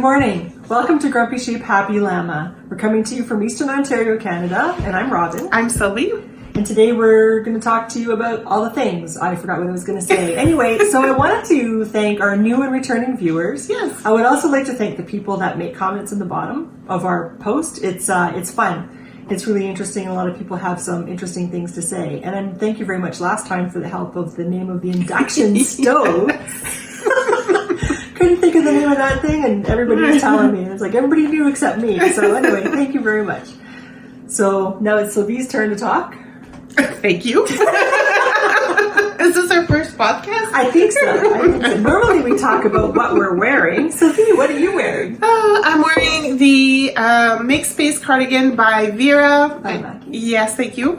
morning. Welcome to Grumpy Sheep, Happy Llama. We're coming to you from Eastern Ontario, Canada, and I'm Robin. I'm Sylvie. And today we're going to talk to you about all the things. I forgot what I was going to say. Anyway, so I wanted to thank our new and returning viewers. Yes. I would also like to thank the people that make comments in the bottom of our post. It's fun. It's really interesting. A lot of people have some interesting things to say. And thank you very much last time for the help of the name of the induction stove. Couldn't think of the name of that thing, and everybody was telling me. It's like everybody knew except me. So anyway, thank you very much. So now it's Sylvie's turn to talk. Thank you. Is this our first podcast? I think so. Normally we talk about what we're wearing. Sylvie, what are you wearing? I'm wearing the Make Space cardigan by Vera. Yes, thank you.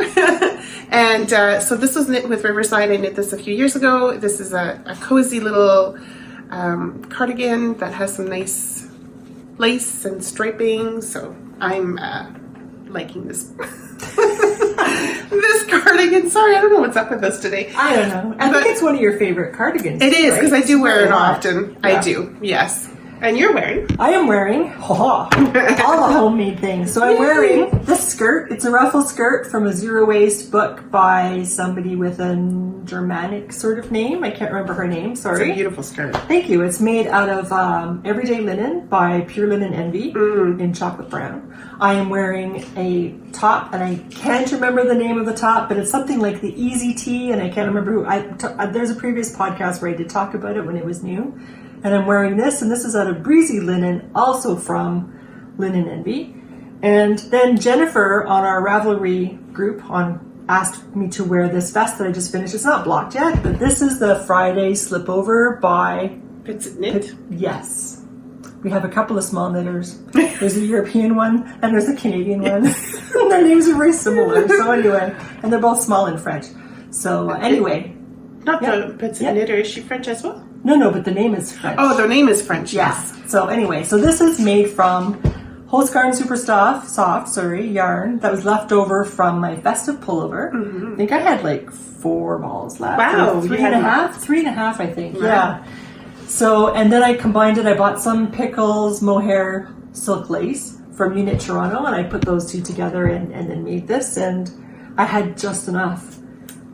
And so this was knit with Riverside. I knit this a few years ago. This is a cozy little cardigan that has some nice lace and striping. So I'm liking this. This cardigan. Sorry, I don't know what's up with this today. I don't know. I think it's one of your favorite cardigans. It is, because I do wear it often. Yeah. I do, yes. And you're wearing? I am wearing all the homemade things. So I'm wearing this skirt. It's a ruffle skirt from a zero waste book by somebody with a Germanic sort of name. I can't remember her name. Sorry. It's a beautiful skirt. Thank you. It's made out of everyday linen by Pure Linen Envy in chocolate brown. I am wearing a top, and I can't remember the name of the top, but it's something like the Easy Tea, and I can't remember who. There's a previous podcast where I did talk about it when it was new. And I'm wearing this, and this is out of Breezy Linen, also from Linen Envy. And then Jennifer on our Ravelry group asked me to wear this vest that I just finished. It's not blocked yet, but this is the Friday slipover by Pits Knit. Yes. We have a couple of small knitters. There's a European one, and there's a Canadian one. And their names are very similar. So anyway, and they're both small in French. So anyway. Not the Pits Knitter. Is she French as well? No, but the name is French. Oh, their name is French. Yes. So anyway, so this is made from Holzgarn Super Soft yarn that was left over from my festive pullover. I think I had like 4 balls left. Wow. 3.5, I think. Wow. Yeah. So, and then I combined it. I bought some Pickles mohair silk lace from Unit Toronto, and I put those two together and then made this, and I had just enough.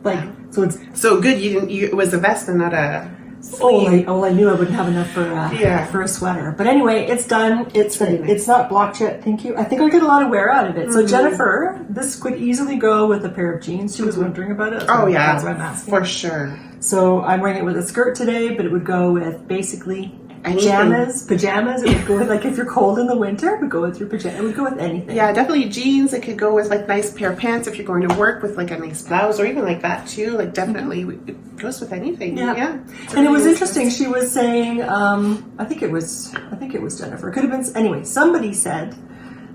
Like, so it's so good. It was a vest and not a sleeve. I knew I wouldn't have enough for a sweater. But anyway, it's done. It's not blocked yet. Thank you. I think I'll get a lot of wear out of it. So Jennifer, this could easily go with a pair of jeans. She was wondering about it. Oh yeah, that's what I'm asking. For sure. So I'm wearing it with a skirt today, but it would go with basically pajamas. It would go with, like, if you're cold in the winter, it would go with your pajamas. It would go with anything. Yeah, definitely jeans. It could go with like nice pair of pants if you're going to work with like a nice blouse, or even like that too. Like definitely it goes with anything. Yeah. And it was interesting. She was saying, I think it was Jennifer. It could have been anyway. Somebody said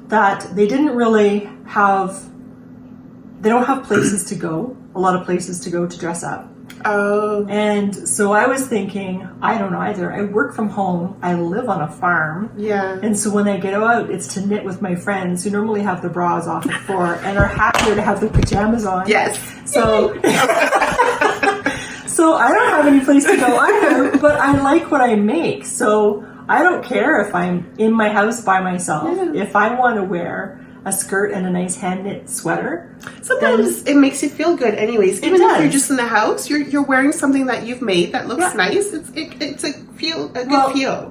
that they don't have places to go. A lot of places to go to dress up. Oh. And so I was thinking, I don't know either. I work from home. I live on a farm. Yeah. And so when I get out, it's to knit with my friends who normally have the bras off at 4 and are happier to have the pajamas on. Yes. So, so I don't have any place to go either, but I like what I make. So I don't care if I'm in my house by myself. Yeah. If I want to wear a skirt and a nice hand knit sweater. Sometimes it makes you feel good anyways. Even if you're just in the house, you're wearing something that you've made that looks nice. It's a good feel.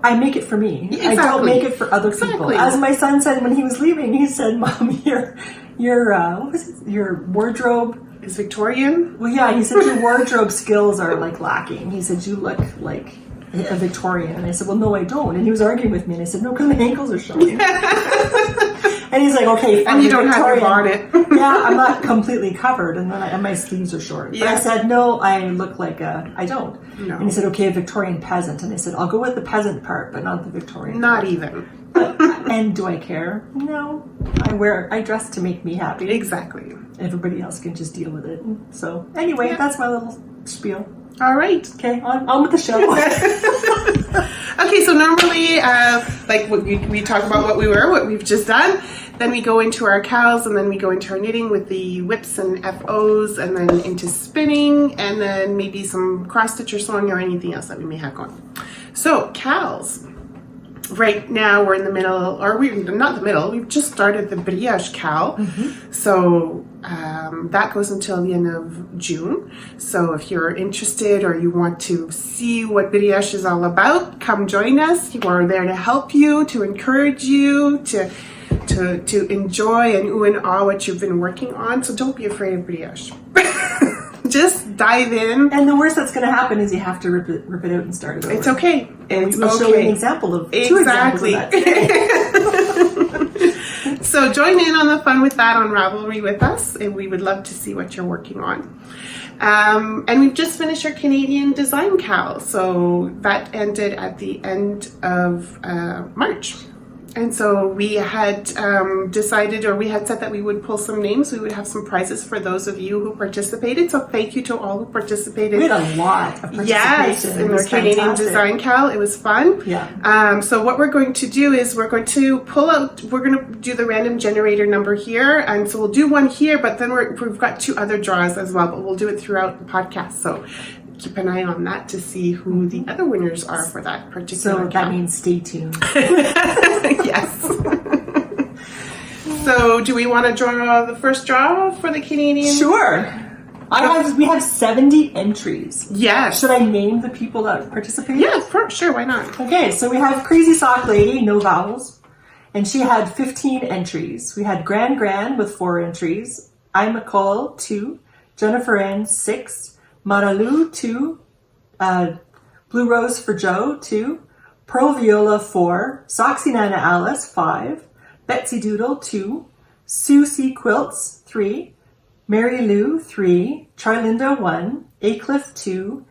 I make it for me. Exactly. I don't make it for other people. As my son said when he was leaving, he said, "Mom, your wardrobe is Victorian." Well, yeah, he said your wardrobe skills are like lacking. He said you look like a Victorian, and I said, "Well, no, I don't." And he was arguing with me, and I said, "No, because my ankles are showing." And he's like, "Okay, fine." And you don't have your bonnet. Yeah, I'm not completely covered, and my sleeves are short. Yeah. But I said, "No, I look like I don't." No. And he said, "Okay, a Victorian peasant." And I said, "I'll go with the peasant part, but not the Victorian." Not part. Even. And do I care? No. I dress to make me happy. Exactly. Everybody else can just deal with it. So anyway, that's my little spiel. All right. Okay, on with the show. Okay, so normally, like we talk about what we've just done. Then we go into our cows, and then we go into our knitting with the whips and FOs, and then into spinning, and then maybe some cross stitch or sewing or anything else that we may have going. So cows. right now we're in the middle, or we're not the middle, we've just started the Brioche cowl. So that goes until the end of June. So if you're interested or you want to see what Brioche is all about, come join us. We're there to help you, to encourage you, to enjoy and ooh and ah what you've been working on. So don't be afraid of Brioche. Just dive in. And the worst that's going to happen is you have to rip it out and start it over. It's okay. And we'll show you an example of two examples of that today. So join in on the fun with that on Ravelry with us, and we would love to see what you're working on. And we've just finished our Canadian design cowl, so that ended at the end of March. And so we had decided, or we had said that we would pull some names. We would have some prizes for those of you who participated. So thank you to all who participated. We had a lot of participation. Yes, in our Canadian design cowl. It was fun. Yeah. So what we're going to do is we're going to pull out, we're going to do the random generator number here. And so we'll do one here, but then we've got 2 other draws as well, but we'll do it throughout the podcast. So keep an eye on that to see who the other winners are for that particular So that means stay tuned. Yes. So do we want to draw the first draw for the Canadian? Sure. We have 70 entries. Yes. Should I name the people that participated? Yeah, sure, why not? Okay, so we have crzysckldy, no vowels, and she had 15 entries. We had Gran with 4 entries, Imacol 2, Jennifer Ann 6, Maralu 2, Blue Rose for Joe 2, Pearl Viola 4, Soxy Nana Alice 5, Betsy Doodle 2, suecquilts 3, Mary Lou 3, Charlinda 1, Aclif 2,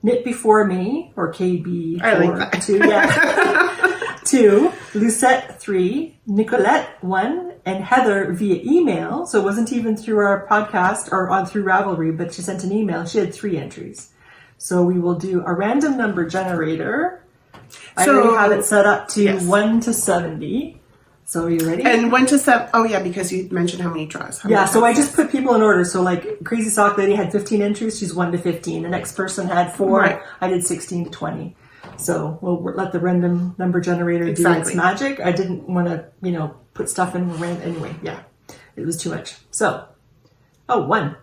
Knit Before Me, or KB 4, I like that. 2, yeah. 2, Lucette 3, Nicolette 1, and Heather via email. So it wasn't even through our podcast or through Ravelry, but she sent an email. She had 3 entries. So we will do a random number generator. I already have it set up to 1 to 70. So are you ready? And 1 to 7. Oh yeah, because you mentioned how many draws. So I just put people in order. So like crzysckldy had 15 entries. She's 1 to 15. The next person had 4. Right. I did 16 to 20. So we'll let the random number generator do its magic. I didn't want to, put stuff in random. Anyway, yeah, it was too much. So, 1.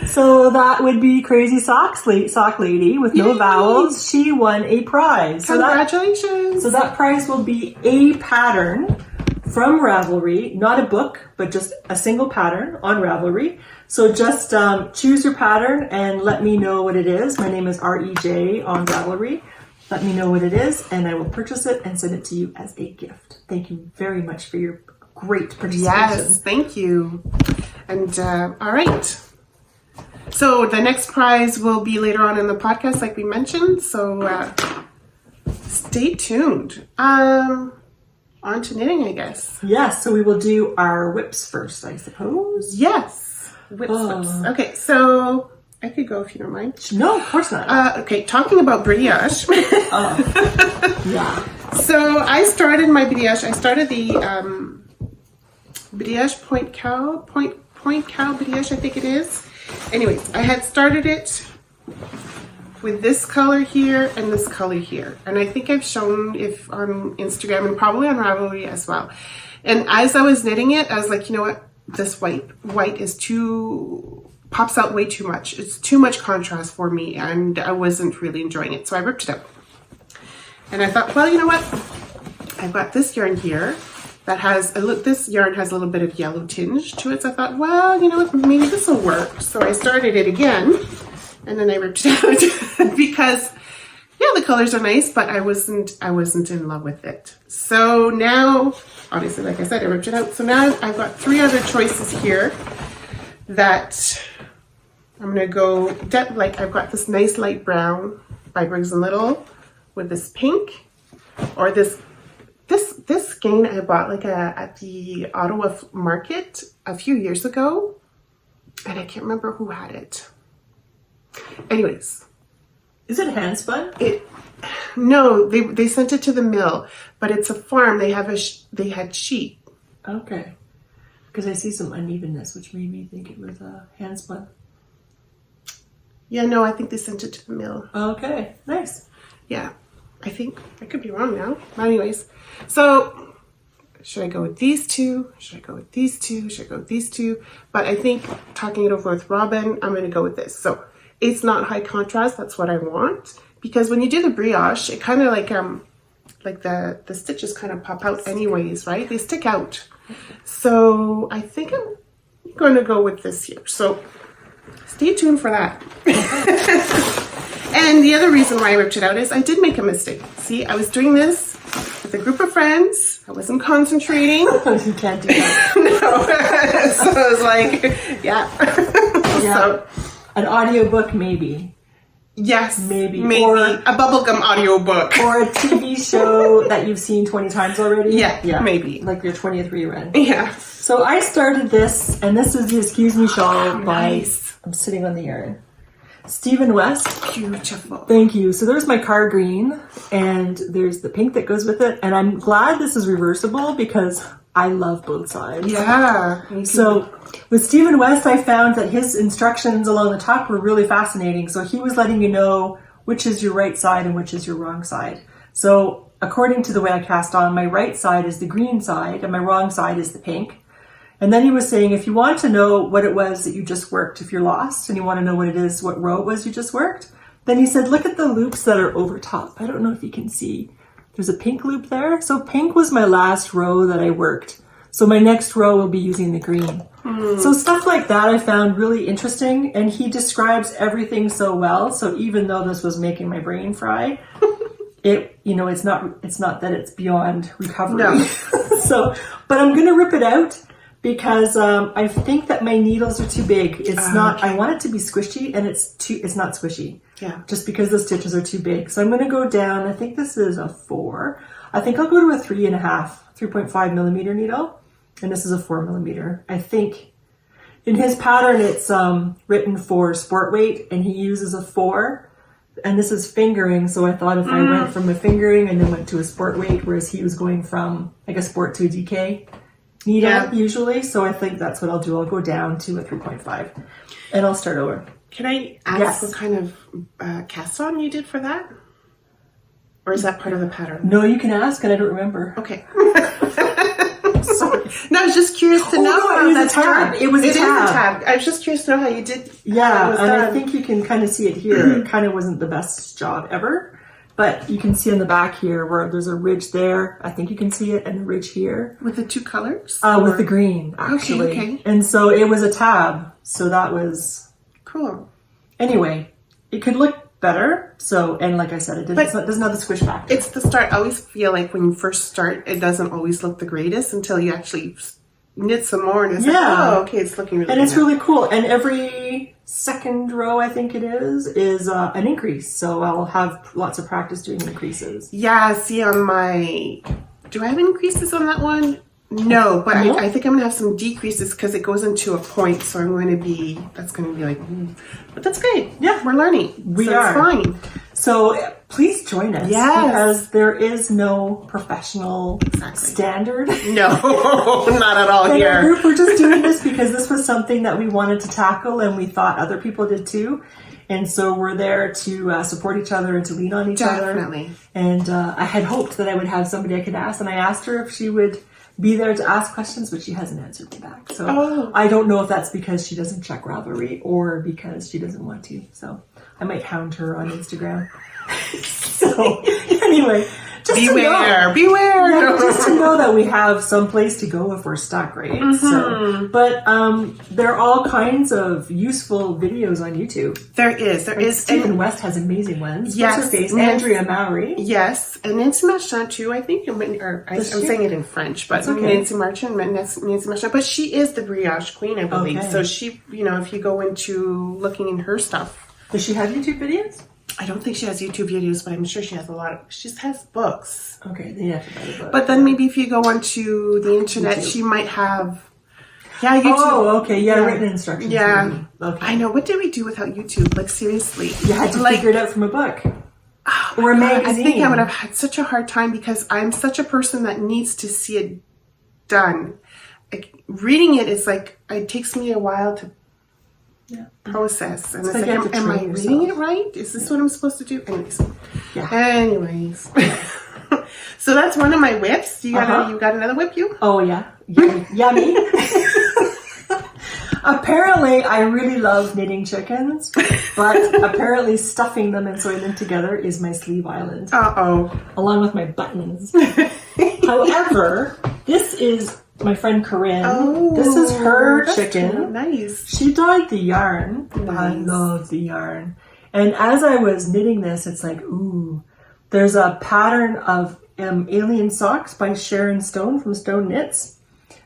So that would be crzysckldy with no vowels. She won a prize. Congratulations. So that prize will be a pattern from Ravelry, not a book, but just a single pattern on Ravelry. So just choose your pattern and let me know what it is. My name is REJ on Ravelry. Let me know what it is, and I will purchase it and send it to you as a gift. Thank you very much for your great participation. Yes, thank you. And all right. So the next prize will be later on in the podcast, like we mentioned. So stay tuned. On to knitting, I guess. Yes, so we will do our whips first, I suppose. Yes, whips. Okay, so I could go if you don't mind. No, of course not. Okay, talking about brioche. Yeah. So I started my brioche. I started the brioche point cow brioche, I think it is. Anyways, I had started it with this color here and this color here. And I think I've shown if on Instagram and probably on Ravelry as well. And as I was knitting it, I was like, you know what? This white is pops out way too much. It's too much contrast for me and I wasn't really enjoying it. So I ripped it out. And I thought, well, you know what? I've got this yarn here that has this yarn has a little bit of yellow tinge to it. So I thought, well, you know what? Maybe this will work. So I started it again. And then I ripped it out because, yeah, the colors are nice, but I wasn't in love with it. So now, obviously, like I said, I ripped it out. So now I've got 3 other choices here that I'm gonna go. I've got this nice light brown by Briggs & Little with this pink, or this skein I bought at the Ottawa market a few years ago, and I can't remember who had it. Anyways, is it hand spun? No, they sent it to the mill, but it's a farm. They had sheep. Okay, because I see some unevenness, which made me think it was hand spun. Yeah, no, I think they sent it to the mill. Okay, nice. Yeah. I think. I could be wrong now. Anyways, so should I go with these two? Should I go with these two? Should I go with these two? But I think talking it over with Robin, I'm going to go with this. So it's not high contrast. That's what I want. Because when you do the brioche, it kind of like the stitches kind of pop out anyways, right? They stick out. So I think I'm going to go with this here. So stay tuned for that. And the other reason why I ripped it out is I did make a mistake. See, I was doing this with a group of friends. I wasn't concentrating. You can't do that. No. So I was like, yeah. Yeah. So, an audiobook, maybe. yes. Maybe. Or a bubblegum audiobook. Or a TV show that you've seen 20 times already. Yeah, maybe. Like your 20th rerun. Yeah. So I started this, and this is the Excuse Me shawl by, nice. I'm sitting on the yarn, Stephen West. Beautiful. Thank you. So there's my car green, and there's the pink that goes with it. And I'm glad this is reversible because I love both sides. Yeah. So with Stephen West, I found that his instructions along the top were really fascinating. So he was letting you know which is your right side and which is your wrong side. So according to the way I cast on, my right side is the green side and my wrong side is the pink. And then he was saying, if you want to know what it was that you just worked, if you're lost and you want to know what it is, what row it was you just worked, then he said, look at the loops that are over top. I don't know if you can see. There's a pink loop there. So pink was my last row that I worked. So my next row will be using the green. So stuff like that I found really interesting. And he describes everything so well. So even though this was making my brain fry, it's not that it's beyond recovery. No. So, but I'm going to rip it out. Because I think that my needles are too big. It's not. Okay. I want it to be squishy, and it's not squishy. Yeah. Just because the stitches are too big. So I'm going to go down. I think this is a 4. I think I'll go to a 3.5 millimeter needle, and this is a 4 millimeter. I think in his pattern it's written for sport weight, and he uses a 4. And this is fingering. So I thought if I went from a fingering and then went to a sport weight, whereas he was going from like a sport to a DK. Needle usually, so I think that's what I'll do. I'll go down to a 3.5 and I'll start over. Can I ask what kind of cast on you did for that? Or is that part of the pattern? No, you can ask and I don't remember. Okay. Sorry. No, I was just curious to know. No, it was a tab. It was a tab. I was just curious to know how you did. Yeah, and I think you can kind of see it here. It kind of wasn't the best job ever. But you can see on the back here where there's a ridge there. I think you can see it, and a ridge here. With the two colors? With the green, actually. Okay. And so it was a tab. So that was... Cool. Anyway, it could look better. So, and like I said, it doesn't have the squish factor. It's the start. I always feel like when you first start, it doesn't always look the greatest until you actually knit some more. And it's like, oh, okay, it's looking really good. And it's really cool. And every second row, I think it is an increase. So I'll have lots of practice doing increases. Yeah, see on my... Do I have increases on that one? No, but No? I think I'm going to have some decreases because it goes into a point. So I'm going to be... That's going to be like... But that's great. Yeah. We're learning. We so are. It's fine. So please join us. Yes. Because there is no professional standard. No, not at all In here. our group, we're just doing this because this was something that we wanted to tackle and we thought other people did too. And so we're there to support each other and to lean on each other. Definitely. And I had hoped that I would have somebody I could ask. And I asked her if she would be there to ask questions, but she hasn't answered me back. So I don't know if that's because she doesn't check Ravelry or because she doesn't want to. So I might hound her on Instagram. So anyway, just beware. Yeah, just to know that we have some place to go if we're stuck, right? So, but there are all kinds of useful videos on YouTube. There is. Stephen West has amazing ones. Yes. What's her face? Andrea Mowry. Yes, and Nancy Marchand too, I think. I'm saying it in French, but okay. Nancy Marchand. But she is the brioche queen, I believe. Okay. So she, if you go into looking in her stuff. Does she have YouTube videos? I don't think she has YouTube videos, but I'm sure she has she has books. Okay, then you have to buy the book. But then maybe if you go onto the internet, she might have... Yeah, YouTube. Oh, okay. Yeah, written instructions. Yeah. Maybe. Okay. I know. What did we do without YouTube? Like, seriously. You had to figure it out from a book. Or a magazine. I think I would have had such a hard time because I'm such a person that needs to see it done. Like, reading it is like, it takes me a while to process. And It's it's like you like, have to am I train reading yourself. it right? Is this what I'm supposed to do? Anyways. Yeah. Anyways. So that's one of my whips. You got another whip, you? Oh yeah, yummy. Apparently, I really love knitting chickens, but apparently stuffing them and sewing them together is my sleeve island. Along with my buttons. However, this is my friend Corinne. This is her chicken. Nice. She dyed the yarn. Nice. I love the yarn. And as I was knitting this, it's like, ooh, there's a pattern of Alien Socks by Sharon Stone from Stone Knits.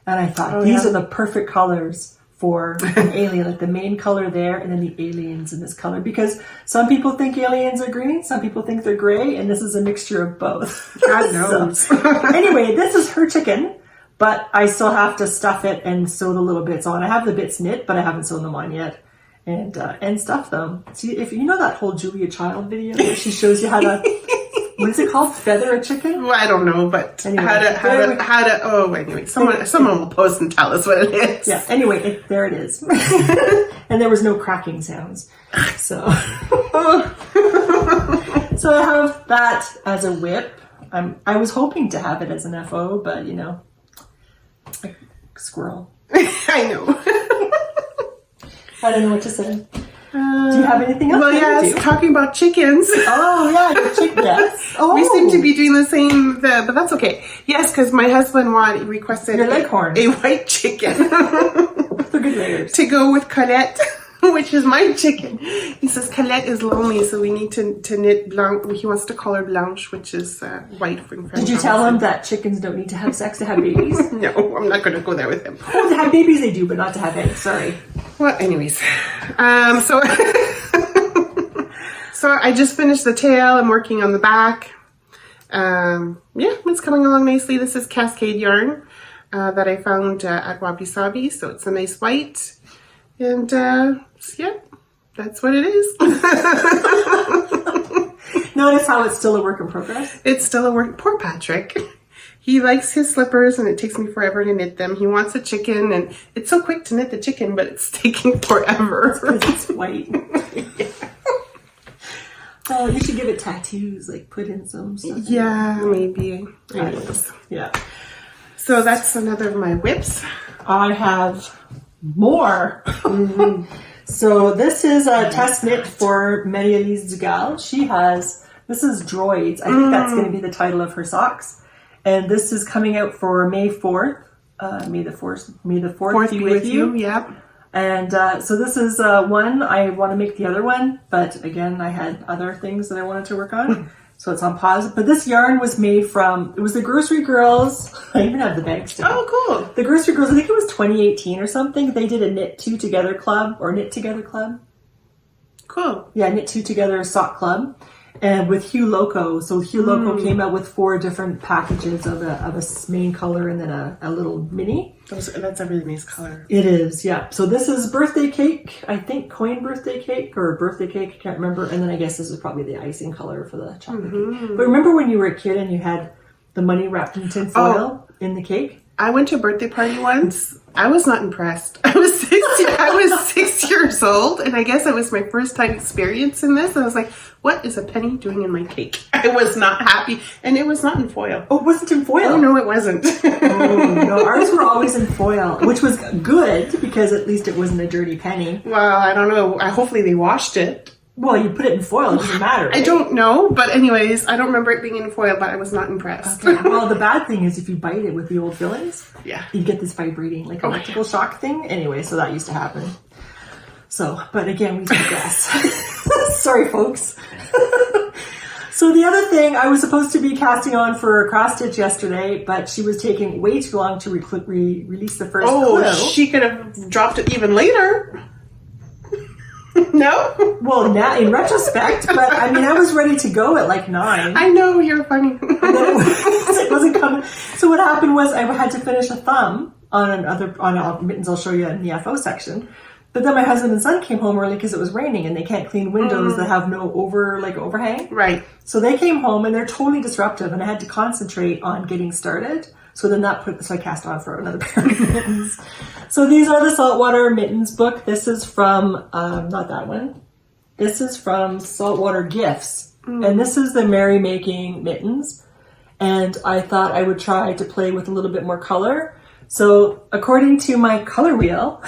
And I thought, these are the perfect colors for an alien, like the main color there and then the aliens in this color. Because some people think aliens are green, some people think they're gray, and this is a mixture of both. God knows. So, anyway, this is her chicken, but I still have to stuff it and sew the little bits on. I have the bits knit, but I haven't sewn them on yet. And stuff them. See, if you know that whole Julia Child video where she shows you how to, what is it called? Feather a chicken? Well, I don't know, but anyway, anyway, someone will post and tell us what it is. Yeah, anyway, there it is. And there was no cracking sounds. So, so I have that as a whip. I was hoping to have it as an FO, but you know, like squirrel. I know. I don't know what to say. Do you have anything else? Well, yes, talking about chickens. Oh, yeah, the chicken. Yes. Oh. We seem to be doing the same, but that's okay. Yes, because my husband requested your leghorn, a white chicken. They're good layers. To go with Colette, which is my chicken. He says Colette is lonely, so we need to knit Blanche. He wants to call her Blanche, which is white from French. Did you tell him that chickens don't need to have sex to have babies? No, I'm not going to go there with him. Oh, to have babies they do, but not to have eggs. Sorry. Well, anyways, so I just finished the tail. I'm working on the back. Yeah, it's coming along nicely. This is Cascade yarn that I found at Wabi Sabi, so it's a nice white. And yeah, that's what it is. Notice how it's still a work in progress? It's still a work. Poor Patrick. He likes his slippers and it takes me forever to knit them. He wants a chicken and it's so quick to knit the chicken, but it's taking forever. Because it's white. Yeah. Oh, you should give it tattoos, like put in some stuff. Yeah, maybe. Anyways. Yeah. So that's another of my whips. I have more. Mm-hmm. So this is a test knit for Marie-Elise Dugal. This is Droids. I think that's going to be the title of her socks. And this is coming out for May 4th. May the 4th be with you. Yep. And so this is one. I want to make the other one, but again, I had other things that I wanted to work on. So it's on pause. But this yarn was made from, it was the Grocery Girls. I even have the bag still. Oh, cool. The Grocery Girls, I think it was 2018 or something. They did a Knit Two Together club. Cool. Yeah, Knit Two Together sock club. And with Hue Loco. So Hue Loco came out with 4 different packages of a main color and then a little mini. That's a really nice color. It is, yeah. So this is birthday cake, I think coin birthday cake or birthday cake, I can't remember. And then I guess this is probably the icing color for the chocolate cake. But remember when you were a kid and you had the money wrapped in tin foil in the cake? I went to a birthday party once. I was not impressed. I was 6 years old, and I guess it was my first time experiencing this. I was like, what is a penny doing in my cake? I was not happy, and it was not in foil. Oh, it wasn't in foil? Oh, no, it wasn't. Oh, no, ours were always in foil, which was good, because at least it wasn't a dirty penny. Well, I don't know. Hopefully they washed it. Well, you put it in foil, it doesn't matter, right? I don't know, but anyways, I don't remember it being in foil, but I was not impressed. Okay. Well, the bad thing is if you bite it with the old fillings, yeah, you get this vibrating, like electrical shock thing. Anyway, so that used to happen. So, but again, we digress. Sorry, folks. So the other thing, I was supposed to be casting on for a cross stitch yesterday, but she was taking way too long to release the first clue. She could have dropped it even later. No? Well, now in retrospect, but I mean, I was ready to go at like 9. I know, you're funny. It wasn't coming. So what happened was I had to finish a thumb on mittens I'll show you in the FO section. But then my husband and son came home early because it was raining and they can't clean windows that have no overhang. Right. So they came home and they're totally disruptive and I had to concentrate on getting started. So then so I cast on for another pair of mittens. So these are the Saltwater Mittens book. This is from, not that one. This is from Saltwater Gifts. And this is the merrymaking mittens. And I thought I would try to play with a little bit more color. So according to my color wheel,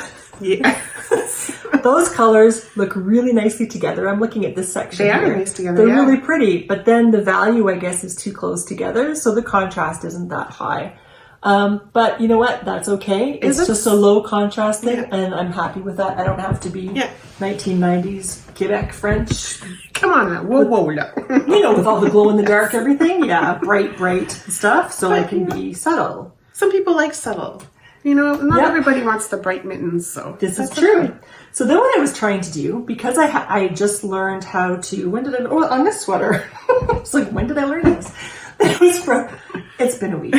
those colors look really nicely together. I'm looking at this section. They are here. nice together. They're really pretty, but then the value, I guess, is too close together, so the contrast isn't that high. But you know what? That's okay. It's just a low contrast thing, and I'm happy with that. I don't have to be 1990s Quebec French. Come on now. Whoa, no. You know, with all the glow in the dark everything. Yeah, bright stuff, so I can be subtle. Some people like subtle. You know, not everybody wants the bright mittens, so. This is true. Okay. So then what I was trying to do, because I just learned how to, on this sweater. It's like, when did I learn this? It's been a week.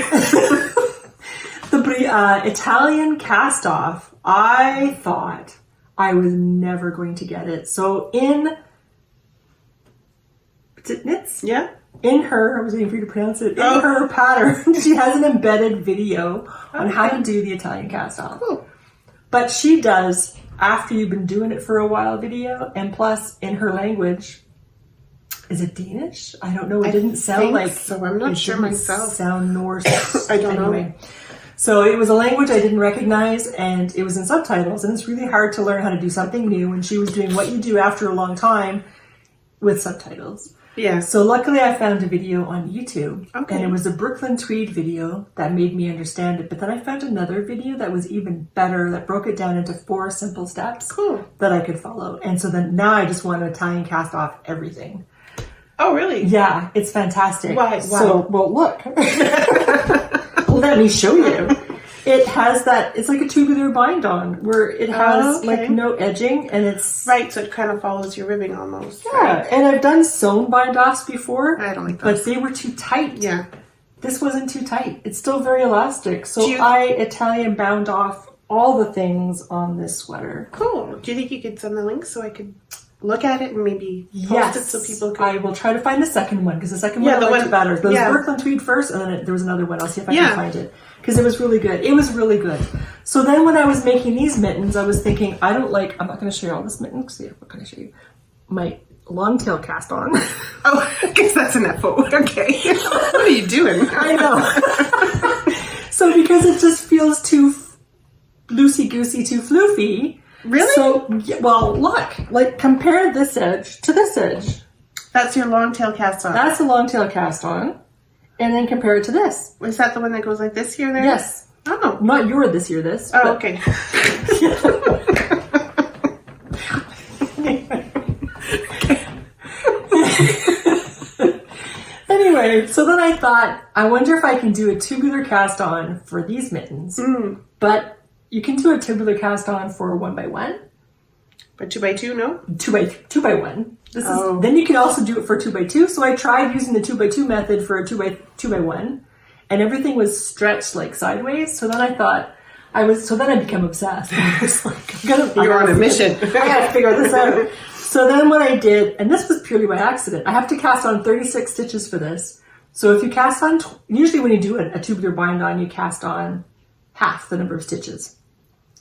The Italian cast off, I thought I was never going to get it. So knits? Yeah. In her, I was waiting for you to pronounce it, her pattern, she has an embedded video on how to do the Italian cast off. Cool. But she does, after you've been doing it for a while, video, and plus in her language. Is it Danish? I don't know. It didn't sound like. So I'm not sure myself. Sound Norse. I don't know. So it was a language I didn't recognize, and it was in subtitles, and it's really hard to learn how to do something new. And she was doing what you do after a long time with subtitles. Yeah. So luckily I found a video on YouTube, okay. And it was a Brooklyn Tweed video that made me understand it. But then I found another video that was even better, that broke it down into 4 simple steps that I could follow. And so then now I just want to Italian cast off everything. Oh, really? Yeah, it's fantastic. Why? So, well, look. Let me show you. It has that, it's like a tubular bind on, where it has like no edging, and it's... Right, so it kind of follows your ribbing almost. Yeah, right? And I've done sewn bind offs before. I don't like those. But they were too tight. Yeah. This wasn't too tight. It's still very elastic. So I Italian bound off all the things on this sweater. Cool. Do you think you could send the link so I could look at it and maybe post it so people can... I will try to find the second one, because the second one I liked better. There was Brooklyn Tweed first, and then there was another one. I'll see if I can find it. Because it was really good. It was really good. So then when I was making these mittens, I was thinking, I'm not going to show you all this mitten, because what can I show you? My long tail cast on. Oh, I guess that's an FO. Okay. What are you doing? I know. So because it just feels too loosey-goosey, too floofy. Really? So, well, look. Like, compare this edge to this edge. That's your long tail cast on. That's a long tail cast on. And then compare it to this. Is that the one that goes like this here, there? Yes. Oh. Not your this year, this. Oh, but... okay. Anyway, so then I thought, I wonder if I can do a tubular cast on for these mittens. But you can do a tubular cast on for 1x1. But 2x2, no? 2x1. Then you can also do it for 2x2. So I tried using the 2x2 method for a 2x1, and everything was stretched like sideways. So then I thought, then I became obsessed. I was like, You're on a mission. I gotta figure this out. So then what I did, and this was purely by accident, I have to cast on 36 stitches for this. So if you cast on, usually when you do a tubular bind on, you cast on half the number of stitches.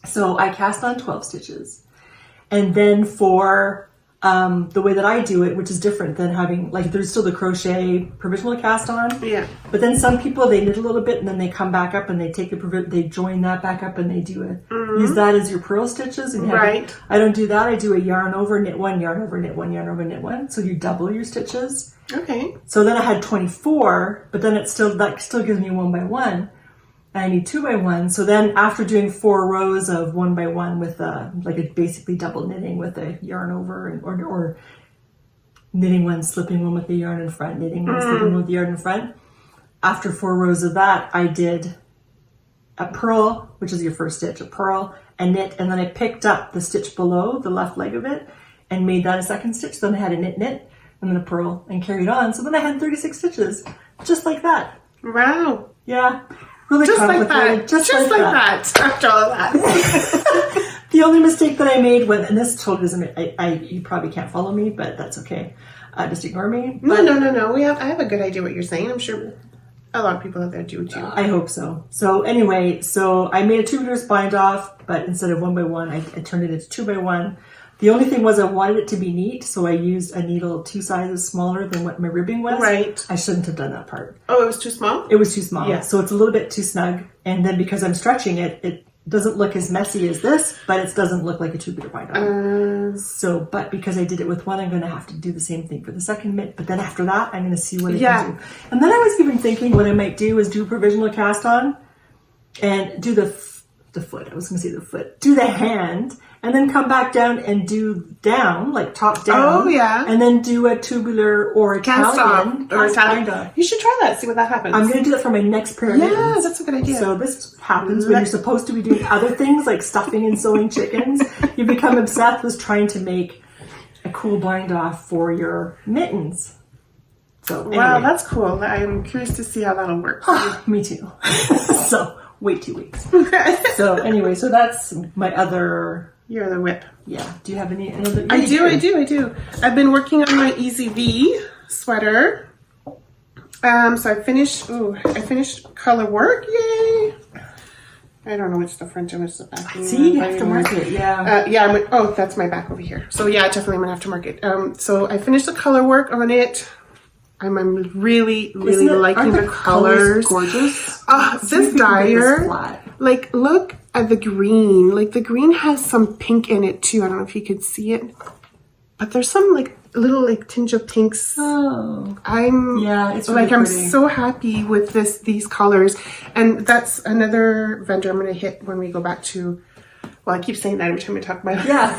So I cast on 12 stitches. And then for the way that I do it, which is different than having, like, there's still the crochet provisional cast on. Yeah. But then some people, they knit a little bit and then they come back up and they take they join that back up and they do use that as your purl stitches. And I don't do that. I do a yarn over, knit one, yarn over, knit one, yarn over, knit one. So you double your stitches. Okay. So then I had 24, but then that still gives me 1x1. I need 2x1. So then after doing 4 rows of 1x1 with like a basically double knitting with a yarn over or knitting one, slipping one with the yarn in front, knitting one, slipping one with the yarn in front. After 4 rows of that, I did a purl, which is your first stitch, a purl, a knit, and then I picked up the stitch below the left leg of it and made that a second stitch. Then I had a knit, and then a purl and carried on. So then I had 36 stitches, just like that. Wow. Yeah. Really just complicated. Like that. Just like that. After all of that. The only mistake that I made and this totally doesn't, you probably can't follow me, but that's okay. Just ignore me. No. I have a good idea what you're saying. I'm sure a lot of people out there do too. I hope so. So anyway, so I made a tubular bind off, but instead of 1 by 1, I turned it into 2 by 1. The only thing was I wanted it to be neat, so I used a needle 2 sizes smaller than what my ribbing was. Right. I shouldn't have done that part. Oh, it was too small? It was too small. Yeah. So it's a little bit too snug. And then because I'm stretching it, it doesn't look as messy as this, but it doesn't look like a tubular bind off. But because I did it with one, I'm going to have to do the same thing for the second mitt. But then after that, I'm going to see what I can do. And then I was even thinking what I might do is do a provisional cast on and do the foot. I was going to say the foot. Do the hand. And then come back down and do down, like top down. Oh, yeah. And then do a tubular or Italian. Cast off. You should try that, see what that happens. I'm going to do that for my next pair of mittens. Yeah, that's a good idea. So this happens when you're supposed to be doing other things like stuffing and sewing chickens. You become obsessed with trying to make a cool bind off for your mittens. So anyway. Wow, that's cool. I'm curious to see how that'll work. Me too. So wait 2 weeks. So anyway, so that's my other... Your other whip. Yeah. Do you have any other? I do. I've been working on my Easy V sweater. So I finished color work. Yay! I don't know which the front and which the back. See, you have to mark it. Yeah. That's my back over here. So yeah, definitely I'm gonna have to mark it. So I finished the color work on it. I'm really liking the colors. Gorgeous. This dyer. Like, look at the green. Like, the green has some pink in it too. I don't know if you could see it, but there's some like little like tinge of pinks. Oh, it's really like pretty. I'm so happy with these colors, and that's another vendor I'm gonna hit when we go back to. Well, I keep saying that every time I talk about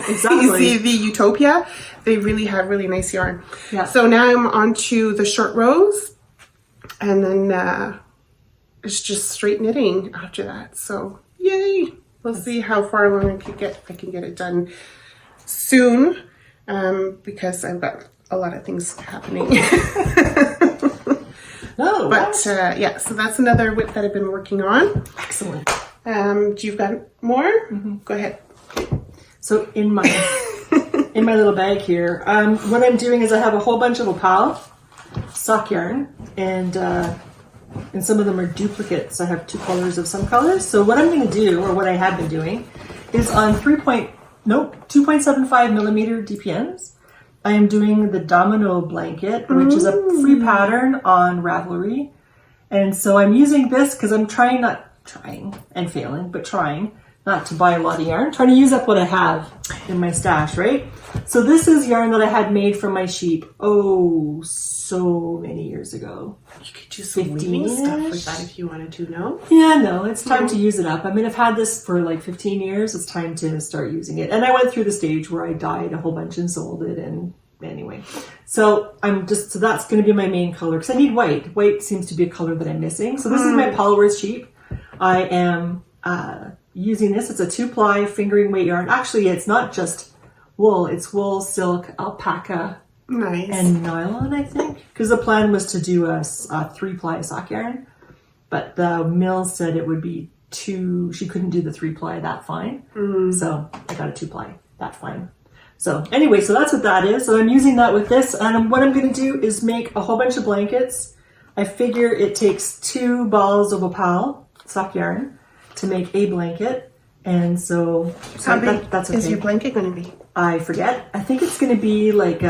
exactly. the Utopia. They really have really nice yarn. Yeah. So now I'm on to the short rows, and then it's just straight knitting after that. So yay! We'll see how far along I can get it done soon, because I've got a lot of things happening. So that's another whip that I've been working on. Excellent. Do you've got more? Mm-hmm. Go ahead. So in my little bag here, what I'm doing is I have a whole bunch of opal sock yarn, and some of them are duplicates. I have 2 colors of some colors. So what I'm going to do, or what I have been doing, is on 2.75 millimeter DPMs. I am doing the domino blanket, which is a free pattern on Ravelry, and so I'm using this because I'm trying not to buy a lot of yarn, trying to use up what I have in my stash, right? So this is yarn that I had made from my sheep, so many years ago. You could do some weaving stuff like that if you wanted to, no? Yeah, no, it's time to use it up. I mean, I've had this for like 15 years. It's time to start using it. And I went through the stage where I dyed a whole bunch and sold it, and anyway. So so that's going to be my main color, because I need white. White seems to be a color that I'm missing. So this is my Polwarth sheep. I am using this. It's a 2-ply fingering weight yarn. Actually, it's not just wool. It's wool, silk, alpaca, and nylon, I think. Because the plan was to do a 3-ply sock yarn, but the mill said it would be she couldn't do the 3-ply that fine. So I got a 2-ply that fine. So anyway, so that's what that is. So I'm using that with this, and what I'm going to do is make a whole bunch of blankets. I figure it takes 2 balls of opal sock yarn to make a blanket, and so how big that's okay. Is your blanket going to be? I forget. I think it's going to be like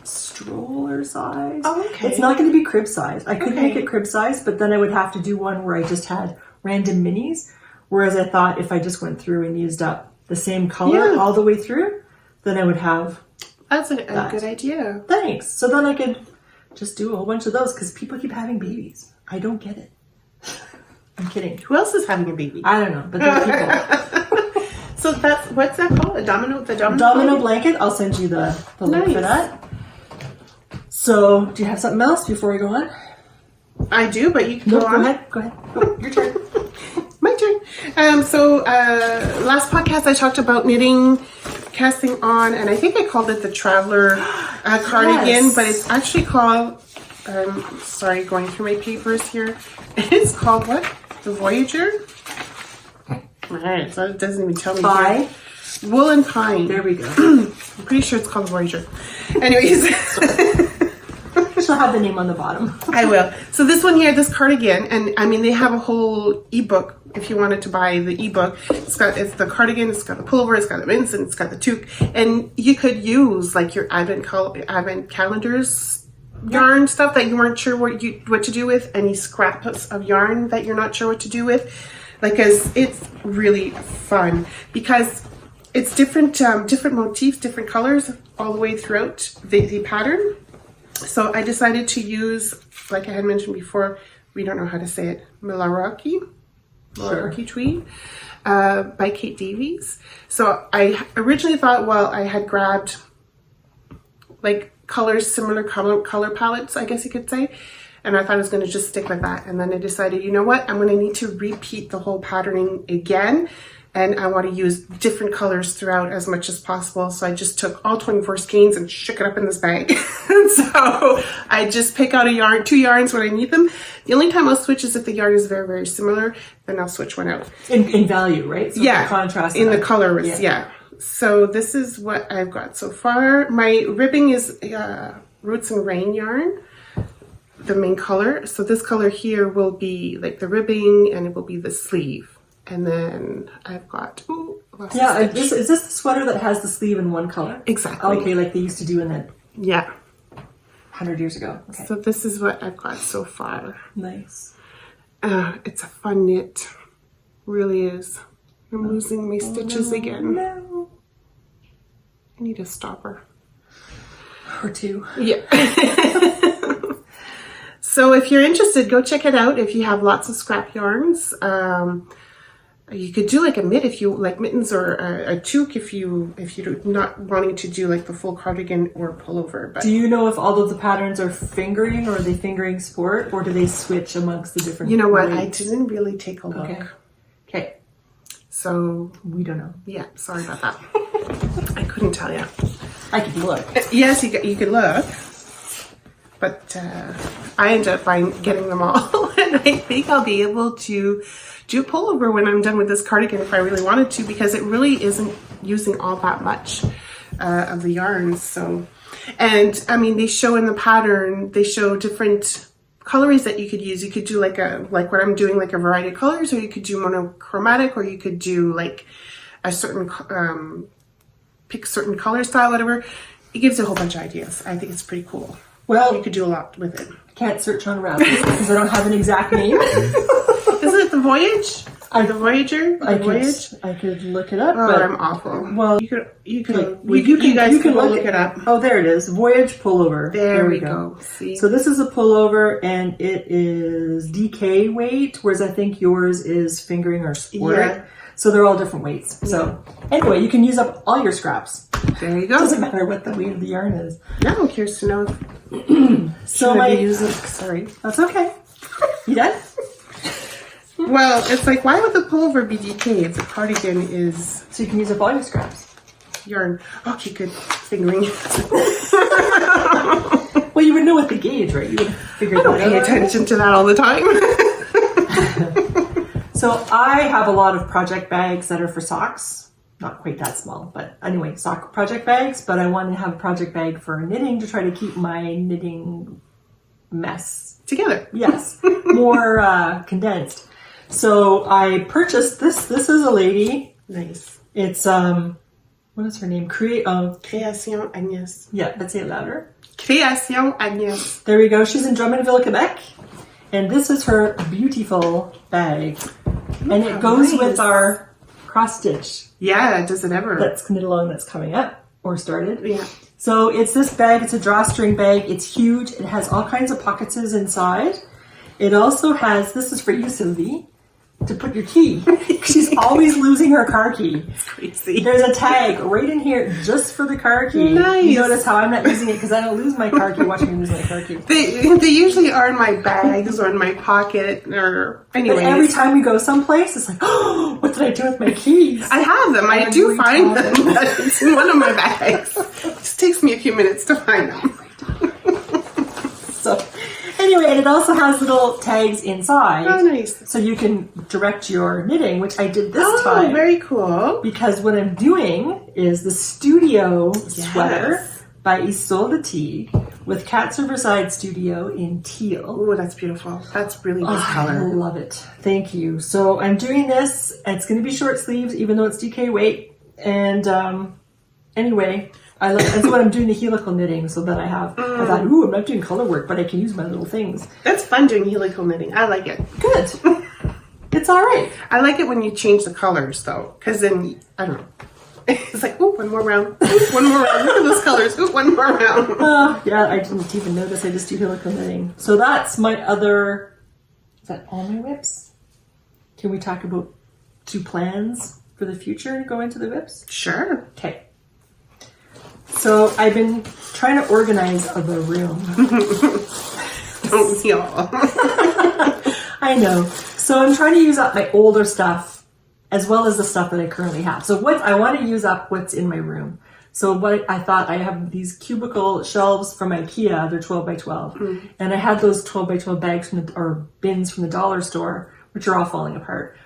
stroller size. Oh, okay. It's not going to be crib size. I could make it crib size, but then I would have to do one where I just had random minis. Whereas I thought if I just went through and used up the same color all the way through, then I would have. That's a good idea. Thanks. So then I could just do a whole bunch of those, because people keep having babies. I don't get it. I'm kidding. Who else is having a baby? I don't know, but there are people. So what's that called? The domino blanket. I'll send you the link for that. So, do you have something else before we go on? I do, but you can go on. Go ahead. Go, your turn. My turn. So last podcast I talked about knitting, casting on, and I think I called it the Traveler cardigan, but it's actually called, sorry, going through my papers here. It's called what? The Voyager? Alright, so it doesn't even tell me. By Wool and Pine. There we go. I'm pretty sure it's called Voyager. Anyways. she'll have the name on the bottom. I will. So this one here, this cardigan, and I mean, they have a whole ebook if you wanted to buy the ebook. It's the cardigan, it's got the pullover, it's got the mince, and it's got the toque. And you could use like your advent calendars yarn stuff that you weren't sure what to do with, any scraps of yarn that you're not sure what to do with. Like, it's really fun because it's different motifs, different colors all the way throughout the pattern. So I decided to use, like I had mentioned before, we don't know how to say it, Malarkey tweed by Kate Davies. So I originally thought, well, I had grabbed like colors, similar color palettes, I guess you could say. And I thought I was going to just stick with that. And then I decided, you know what? I'm going to need to repeat the whole patterning again. And I want to use different colors throughout as much as possible. So I just took all 24 skeins and shook it up in this bag. So I just pick out a yarn, 2 yarns when I need them. The only time I'll switch is if the yarn is very, very similar. Then I'll switch one out. In value, right? So yeah. The contrast. In the colors, yeah. So this is what I've got so far. My ribbing is Roots and Rain yarn, the main color. So this color here will be like the ribbing, and it will be the sleeve. And then I've got, is this the sweater that has the sleeve in one color? Exactly. Okay, like they used to do in the 100 years ago. Okay. So this is what I've got so far. Nice. It's a fun knit, really is. I'm losing my stitches again. No. I need a stopper. Or 2. Yeah. So if you're interested, go check it out. If you have lots of scrap yarns, you could do like a mitt if you like mittens, or a toque if you're not wanting to do like the full cardigan or pullover. But do you know if all of the patterns are fingering, or are they fingering sport, or do they switch amongst the different? You know what? I didn't really take a look. Okay. So we don't know. Yeah, sorry about that. I couldn't tell you. I could look. Yes, you could look. But I ended up getting them all. And I think I'll be able to do a pullover when I'm done with this cardigan if I really wanted to, because it really isn't using all that much of the yarns. So, and I mean, they show in the pattern, they show different colorways that you could use. You could do like what I'm doing, like a variety of colors, or you could do monochromatic, or you could do like a certain, pick certain color style, whatever. It gives a whole bunch of ideas. I think it's pretty cool. Well, you could do a lot with it. Can't search on Ravelry because I don't have an exact name. Isn't it the Voyage? The Voyager? I could look it up. Oh, but, I'm awful. Well, you guys can look it up. Oh, there it is. Voyage pullover. There we go. See? So this is a pullover, and it is DK weight, whereas I think yours is fingering or sport. Yeah. So they're all different weights. So anyway, you can use up all your scraps. There you go. Doesn't matter what the weight of the yarn is. Now I'm curious to know. Sorry, that's okay. You done? Well, it's like, why would the pullover be DK if the cardigan is... So you can use up all your scraps. Yarn. Okay, good. Fingering. Well, you would know what the gauge, right? You would figure that out. I don't pay attention to that all the time. So I have a lot of project bags that are for socks. Not quite that small, but anyway, sock project bags. But I want to have a project bag for knitting to try to keep my knitting mess together. Yes, more condensed. So I purchased this. This is a lady. Nice. It's what is her name? Création Agnès. Yeah, let's say it louder. Création Agnès. There we go. She's in Drummondville, Quebec, and this is her beautiful bag, and it goes with our cross stitch. Yeah, does it ever? That's knit along. That's coming up or started. Yeah. So it's this bag. It's a drawstring bag. It's huge. It has all kinds of pockets inside. It also has. This is for you, Sylvie, to put your key. She's always losing her car key. It's crazy. There's a tag right in here just for the car key. Nice. You notice how I'm not using it because I don't lose my car key. Watch me lose my car key. They usually are in my bags or in my pocket or anyway. Every time we go someplace, it's like, oh, what did I do with my keys? I have them. I do find them. It's in one of my bags. It just takes me a few minutes to find them. So anyway, and it also has little tags inside. Oh, nice. So you can direct your knitting, which I did this time. Oh, very cool. Because what I'm doing is the studio sweater by SylvieRT with Cats Riverside Studio in teal. Oh, that's beautiful. That's really nice I color. love it. Thank you. So I'm doing this. It's going to be short sleeves, even though it's DK weight. And anyway, that's what I'm doing the helical knitting, so that I thought, ooh, I'm not doing color work, but I can use my little things. That's fun doing helical knitting. I like it. Good. It's all right. I like it when you change the colors, though, because then, I don't know. It's like, ooh, one more round. Ooh, one more round. Look at those colors. Ooh, one more round. Yeah, I didn't even notice. I just do helical knitting. So that's my other... Is that all my whips? Can we talk about 2 plans for the future to go into the whips? Sure. Okay. So I've been trying to organize the room. Don't we all? I know. So I'm trying to use up my older stuff as well as the stuff that I currently have. So what I want to use up what's in my room. So what I thought, I have these cubicle shelves from IKEA. They're 12 by 12. And I had those 12 by 12 bags or bins from the dollar store, which are all falling apart.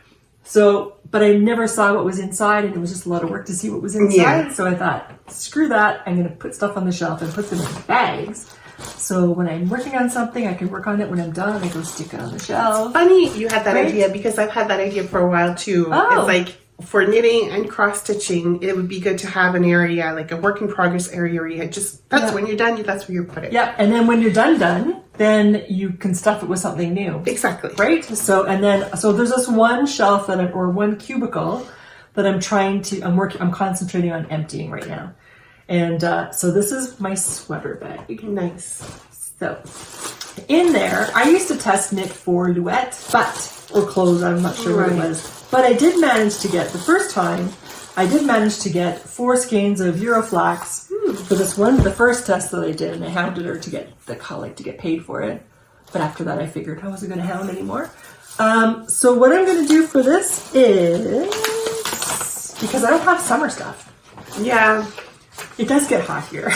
So, but I never saw what was inside, and it was just a lot of work to see what was inside. Yeah. So I thought, screw that. I'm going to put stuff on the shelf and put them in bags. So when I'm working on something, I can work on it. When I'm done, I go stick it on the shelf. Funny you had that Right? idea, because I've had that idea for a while too. Oh. It's like for knitting and cross stitching, it would be good to have an area, like a work in progress area where you when you're done, that's where you put it. Yeah, and then when you're done, then you can stuff it with something new. Exactly. Right? So there's this one shelf or one cubicle that I'm concentrating on emptying right now. And so this is my sweater bag. Nice. So in there, I used to test knit for Louette, or clothes, I'm not sure what it was. But I did manage to get, the first time, 4 skeins of Euroflax for this one, the first test that I did, and I hounded her to get the collar to get paid for it. But after that, I figured I wasn't going to hound anymore. So what I'm going to do for this is, because I don't have summer stuff. Yeah. It does get hot here.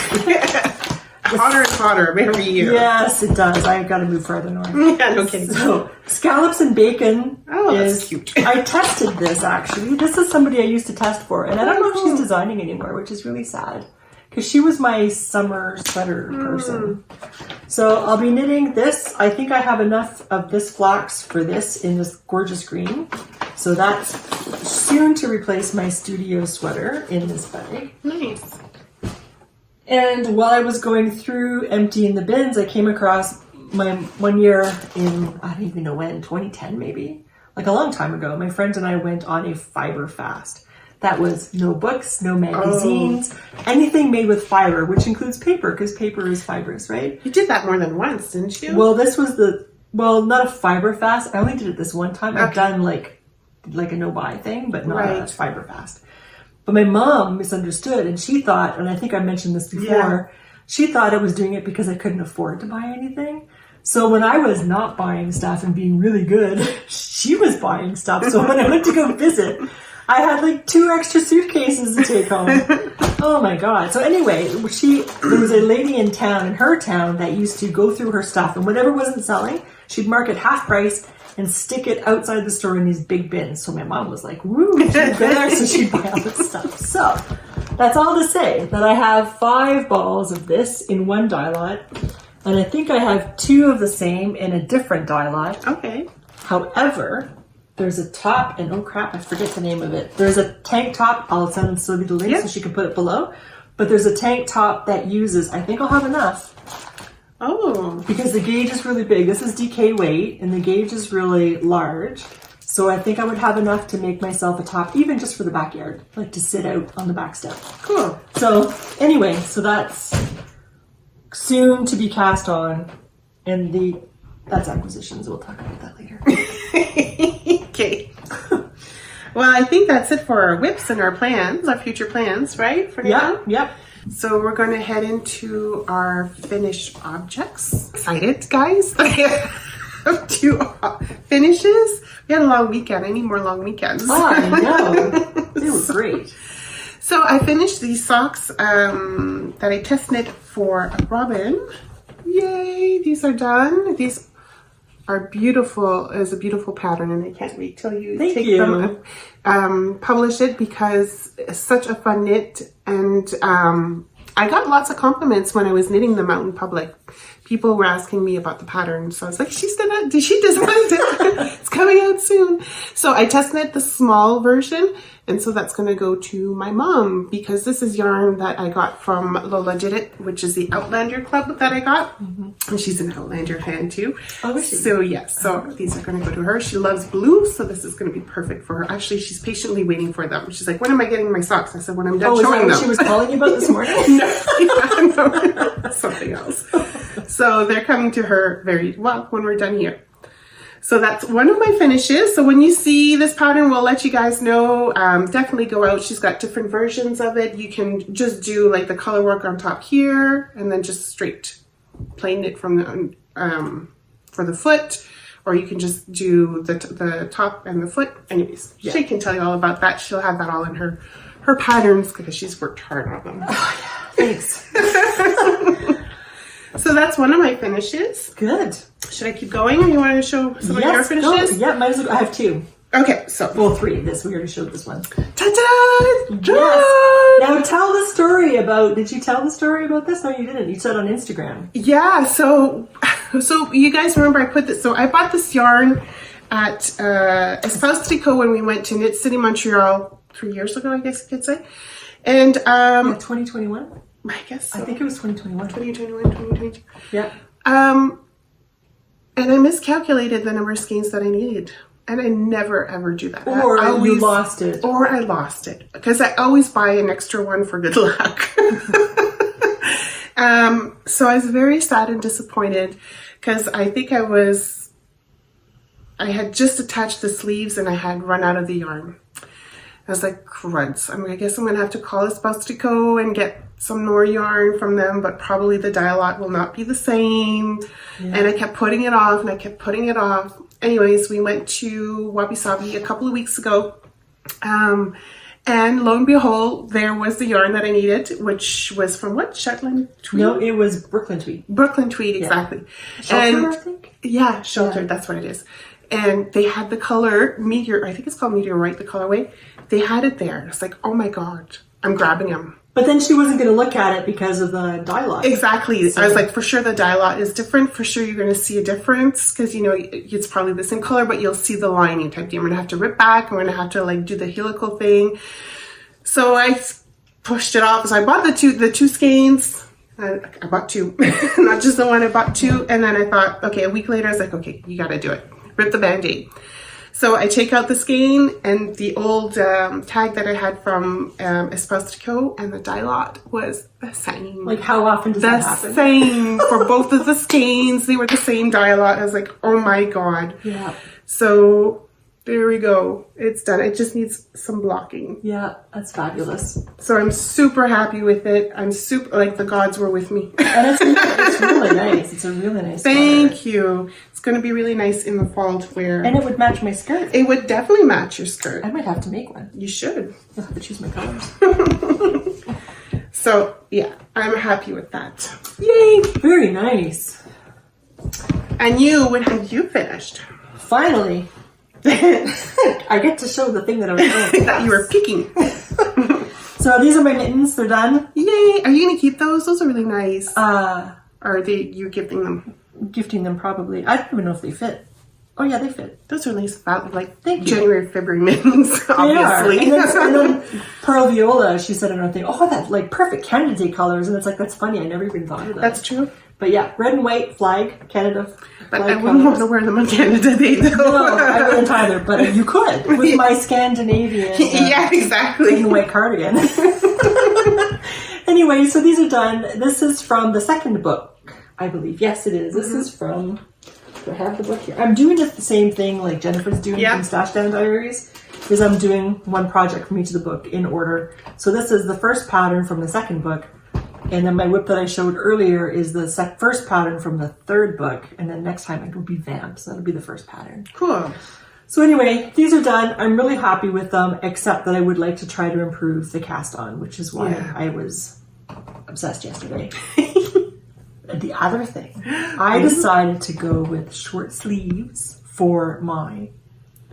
Hotter and hotter every year. Yes, it does. I've got to move further north. Yeah, no kidding. So, scallops and bacon. Oh, that's cute. I tested this, actually. This is somebody I used to test for. And I don't know if she's designing anymore, which is really sad. Because she was my summer sweater person. So I'll be knitting this. I think I have enough of this flax for this in this gorgeous green. So that's soon to replace my studio sweater in this bag. Nice. And while I was going through emptying the bins, I came across my one year in, I don't even know when, 2010 maybe? Like a long time ago, my friend and I went on a fibre fast. That was no books, no magazines, anything made with fibre, which includes paper, because paper is fibrous, right? You did that more than once, didn't you? Well, this was not a fibre fast. I only did it this one time. I've done like a no-buy thing, but not a fibre fast. But my mom misunderstood, and she thought, and I think I mentioned this before, she thought I was doing it because I couldn't afford to buy anything. So when I was not buying stuff and being really good, she was buying stuff. So when I went to go visit, I had like 2 extra suitcases to take home. Oh my God. So anyway, there was a lady in town, in her town, that used to go through her stuff, and whatever wasn't selling, she'd mark it half price and stick it outside the store in these big bins. So my mom was like, woo, she'd go there, so she'd buy all this stuff. So that's all to say that I have 5 balls of this in one dye lot, and I think I have 2 of the same in a different dye lot. Okay. However, there's a top, and oh crap, I forget the name of it. There's a tank top, I'll send Sylvie the link so she can put it below. But there's a tank top that uses, I think I'll have enough. Oh. Because the gauge is really big. This is DK weight, and the gauge is really large. So I think I would have enough to make myself a top, even just for the backyard, like to sit out on the back step. Cool. So anyway, so that's soon to be cast on, and that's acquisitions. We'll talk about that later. Okay. Well, I think that's it for our whips and our plans, our future plans, right? For now? Yep. So we're going to head into our finished objects. Excited, guys? 2 finishes. We had a long weekend. I need more long weekends. Oh, I know. They were great. So I finished these socks that I test knit for Robin. Yay! These are done. These are beautiful. It's a beautiful pattern, and I can't wait till you take them, publish it, because it's such a fun knit, and I got lots of compliments when I was knitting them out in public. People were asking me about the pattern. So I was like, she design it? It's coming out soon. So I test knit the small version. And so that's going to go to my mom because this is yarn that I got from Lola Did It, which is the Outlander Club that I got. And she's an Outlander fan too. Oh, is she? So yes, so these are going to go to her. She loves blue, so this is going to be perfect for her. Actually, she's patiently waiting for them. She's like, when am I getting my socks? I said, when I'm done showing them. She was calling you about this morning? No, something else. So they're coming to her when we're done here. So that's one of my finishes. So when you see this pattern, we'll let you guys know. Definitely go out. She's got different versions of it. You can just do like the color work on top here and then just straight plain knit from the for the foot, or you can just do the top and the foot. Anyways, she can tell you all about that. She'll have that all in her patterns because she's worked hard on them. Oh, yeah. Thanks. So that's one of my finishes. Good. Should I keep going, or you want to show some of your finishes? Go. Yeah, might as well. I have two. Okay, so. Well, three. We already showed this one. Ta-da! Yes. Now tell the story about, did you tell the story about this? No, you didn't. You said on Instagram. Yeah, so you guys remember I put this, so I bought this yarn at SylvieRT when we went to Knit City, Montreal 3 years ago, I guess you could say. And 2021? I guess so. I think it was 2021. 2021, 2022. Yeah. And I miscalculated the number of skeins that I needed. And I never ever do that. Or you lost it. Or I lost it. Because I always buy an extra one for good luck. So I was very sad and disappointed because I think I had just attached the sleeves and I had run out of the yarn. I was like, cruds. I guess I'm going to have to call SylvieRT and get some more yarn from them, but probably the dye lot will not be the same. Yeah. And I kept putting it off and I kept putting it off. Anyways, we went to Wabi Sabi a couple of weeks ago. And lo and behold, there was the yarn that I needed, which was from what? Shetland tweed? No, it was Brooklyn tweed. Brooklyn tweed, exactly. Sheltered, I think? Yeah, sheltered, that's what it is. And they had the color, I think it's called Meteorite, the colorway. They had it there. It's like, oh my God, I'm grabbing them. But then she wasn't going to look at it because of the dye lot. Exactly. So I was like, for sure the dye lot is different. For sure you're going to see a difference because, it's probably the same color, but you'll see the lining type thing. I'm going to have to rip back. I'm going to have to do the helical thing. So I pushed it off. So I bought the two skeins. I bought two, not just the one. I bought two. And then I thought, okay, a week later, I was like, okay, you got to do it. Rip the Band-Aid. So I take out the skein and the old tag that I had from SylvieRT and the dye lot was the same. Like how often does that happen? The same for both of the skeins. They were the same dye lot. I was like, oh my God. Yeah. So there we go. It's done. It just needs some blocking. Yeah, that's fabulous. So I'm super happy with it. I'm super, like the gods were with me. And it's really nice. It's a really nice Thank you. It's going to be really nice in the fall to wear. And it would match my skirt. It would definitely match your skirt. I might have to make one. You should. I'll have to choose my colors. So, yeah, I'm happy with that. Yay! Very nice. And you, when have you finished? Finally. I get to show the thing that I was showing. That you were picking. So these are my mittens. They're done. Yay! Are you gonna keep those? Those are really nice. Or are you gifting them? Gifting them probably. I don't even know if they fit. Oh yeah, they fit. Those are nice. Like January, February mittens, obviously. And then Pearl Viola, she said another thing. Oh, that like perfect Canada Day colors, and it's like that's funny. I never even thought of that. That's true. But yeah, red and white flag, Canada. But I wouldn't want to wear them on Canada Day, though. No, I wouldn't either. But you could with my Scandinavian. Yeah, exactly. Red and white cardigan. Anyway, so these are done. This is from the second book, I believe. Yes, it is. This is from. Do I have the book here? I'm doing just the same thing like Jennifer's doing from Stash Down Diaries. Is I'm doing one project from each of the book in order. So this is the first pattern from the second book. And then my whip that I showed earlier is the first pattern from the third book. And then next time it will be vamps. So that'll be the first pattern. Cool. So anyway, these are done. I'm really happy with them, except that I would like to try to improve the cast on, which is why I was obsessed yesterday. The other thing, I decided to go with short sleeves for my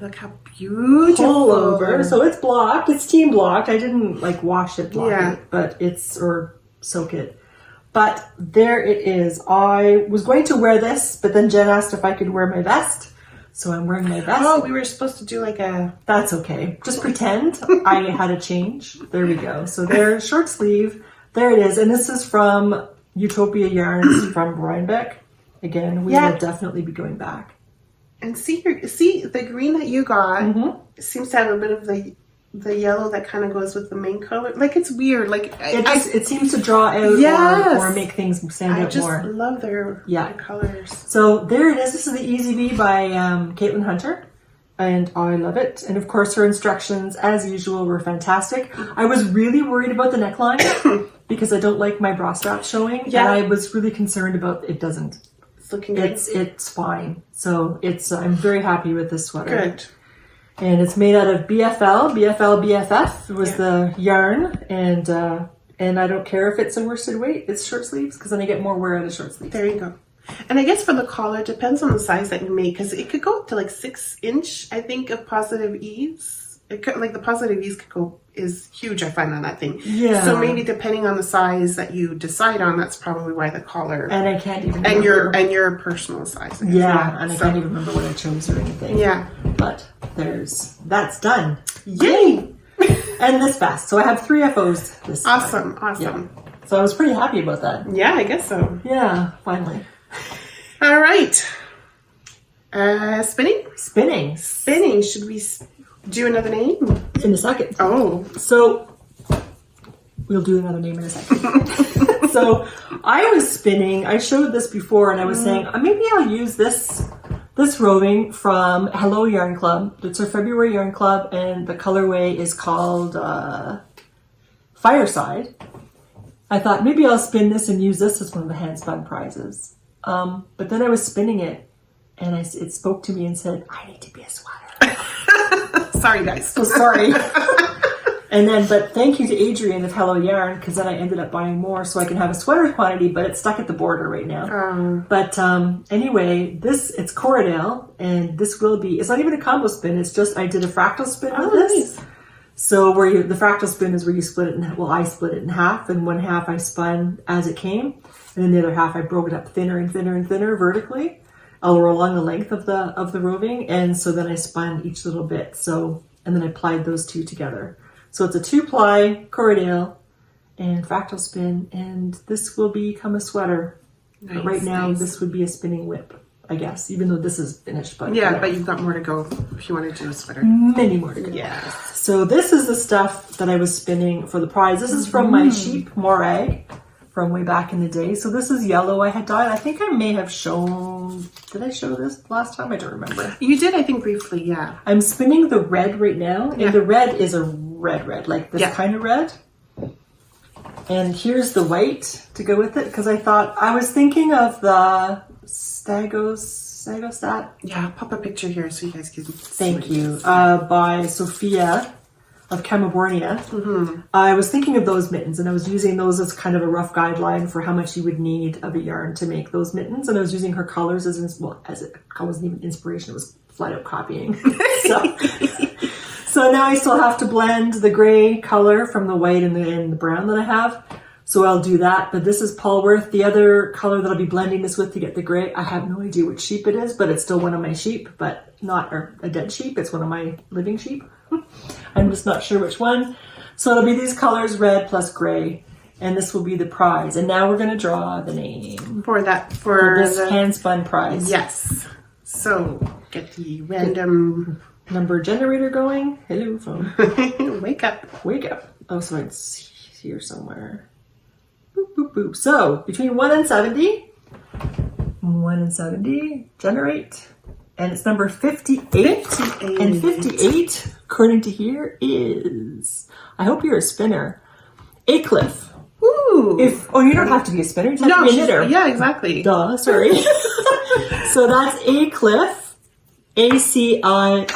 Look how beautiful. pullover. So it's blocked. It's team blocked. I didn't like wash it, block it, but it's, or soak it. But there it is. I was going to wear this, but then Jen asked if I could wear my vest. So I'm wearing my vest. Oh, we were supposed to do like a... That's okay. Just pretend I had a change. There we go. So there, short sleeve. There it is. And this is from Utopia Yarns from Rhinebeck. Again, we will definitely be going back. And see the green that you got seems to have a bit of the yellow that kind of goes with the main color. Like, it's weird. Like, it seems to draw out or make things stand out more. I just love their colors. So there it is. This is the Easy Bee by Caitlin Hunter. And I love it. And of course, her instructions, as usual, were fantastic. I was really worried about the neckline because I don't like my bra strap showing. Yeah. And I was really concerned about it doesn't. It's looking good. It's fine. So I'm very happy with this sweater. Good. And it's made out of BFF was the yarn, and I don't care if it's a worsted weight, it's short sleeves, because then I get more wear out of short sleeves. There you go. And I guess for the collar, it depends on the size that you make, because it could go up to like 6-inch, I think, of positive ease. It could, like the positive ease is huge, I find, on that thing. Yeah. So maybe depending on the size that you decide on, that's probably why the collar. And I can't even remember. And your personal size. Yeah, and I can't even remember what I chose or anything. Yeah. But that's done. Yay! And this vest. So I have 3 FOs this Awesome. Yeah. So I was pretty happy about that. Yeah, I guess so. Yeah, finally. All right. Spinning? Spinning. Should we do another name? In a second. Oh. So we'll do another name in a second. So I was spinning. I showed this before and I was saying, maybe I'll use this roving from Hello Yarn Club. It's our February Yarn Club and the colorway is called Fireside. I thought maybe I'll spin this and use this as one of the hand spun prizes. But then I was spinning it and it spoke to me and said, I need to be a sweater. Sorry, guys. So sorry. But thank you to Adrian of Hello Yarn, because then I ended up buying more so I can have a sweater quantity, but it's stuck at the border right now. But anyway, it's Corridale, and this will be, it's not even a combo spin, it's just I did a fractal spin with this. Nice. So the fractal spin is where you split it I split it in half, and one half I spun as it came, and then the other half I broke it up thinner and thinner and thinner vertically, or along the length of the roving, and so then I spun each little bit. And then I plied those two together. So it's a 2-ply Corridale and fractal spin, and this will become a sweater. Nice, but right now, this would be a spinning whip, I guess, even though this is finished. But yeah, but you've got more to go if you want to do a sweater. Many more to go. Yeah. So this is the stuff that I was spinning for the prize. This is from my sheep Morag from way back in the day. So this is yellow I had dyed. I think I may have shown... Did I show this last time? I don't remember. You did, I think, briefly, yeah. I'm spinning the red right now. And the red is a red, like this kind of red. And here's the white to go with it. Because I was thinking of the Stagostat. Yeah, pop a picture here so you guys can see. Thank you. By Sophia of California. I was thinking of those mittens, and I was using those as kind of a rough guideline for how much you would need of a yarn to make those mittens. And I was using her colors as it wasn't even inspiration; it was flat out copying. So now I still have to blend the gray color from the white and the brown that I have. So I'll do that. But this is Polworth. The other color that I'll be blending this with to get the gray, I have no idea which sheep it is, but it's still one of my sheep, but not a dead sheep. It's one of my living sheep. I'm just not sure which one. So it'll be these colors, red plus gray, and this will be the prize. And now we're going to draw the name for this hand spun prize. Yes. So get the random number generator going. Hello, phone. Wake up. Oh, so it's here somewhere. Boop, boop, boop. So between 1 and 70, generate. And it's number 58. And 58, according to here, is, I hope you're a spinner, Aclif. Ooh. You don't have to be a spinner, you just have to be a knitter. Yeah, exactly. Duh, sorry. So that's Aclif, ACLIF.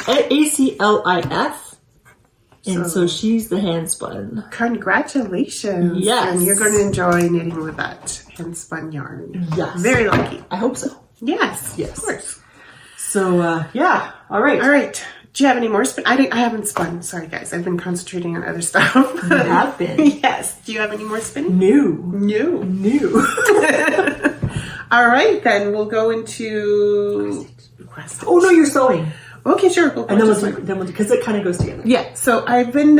And so she's the hand spun. Congratulations. Yes. And you're going to enjoy knitting with that hand spun yarn. Yes. Very lucky. I hope so. Yes. Yes. Of course. So, yeah. All right. Do you have any more spin? I haven't spun. Sorry, guys. I've been concentrating on other stuff. You have been. Yes. Do you have any more spin? New. All right, then we'll go into cross stitch. Oh no, you're sewing. Okay, sure. We'll And then we'll because it kind of goes together. Yeah. So I've been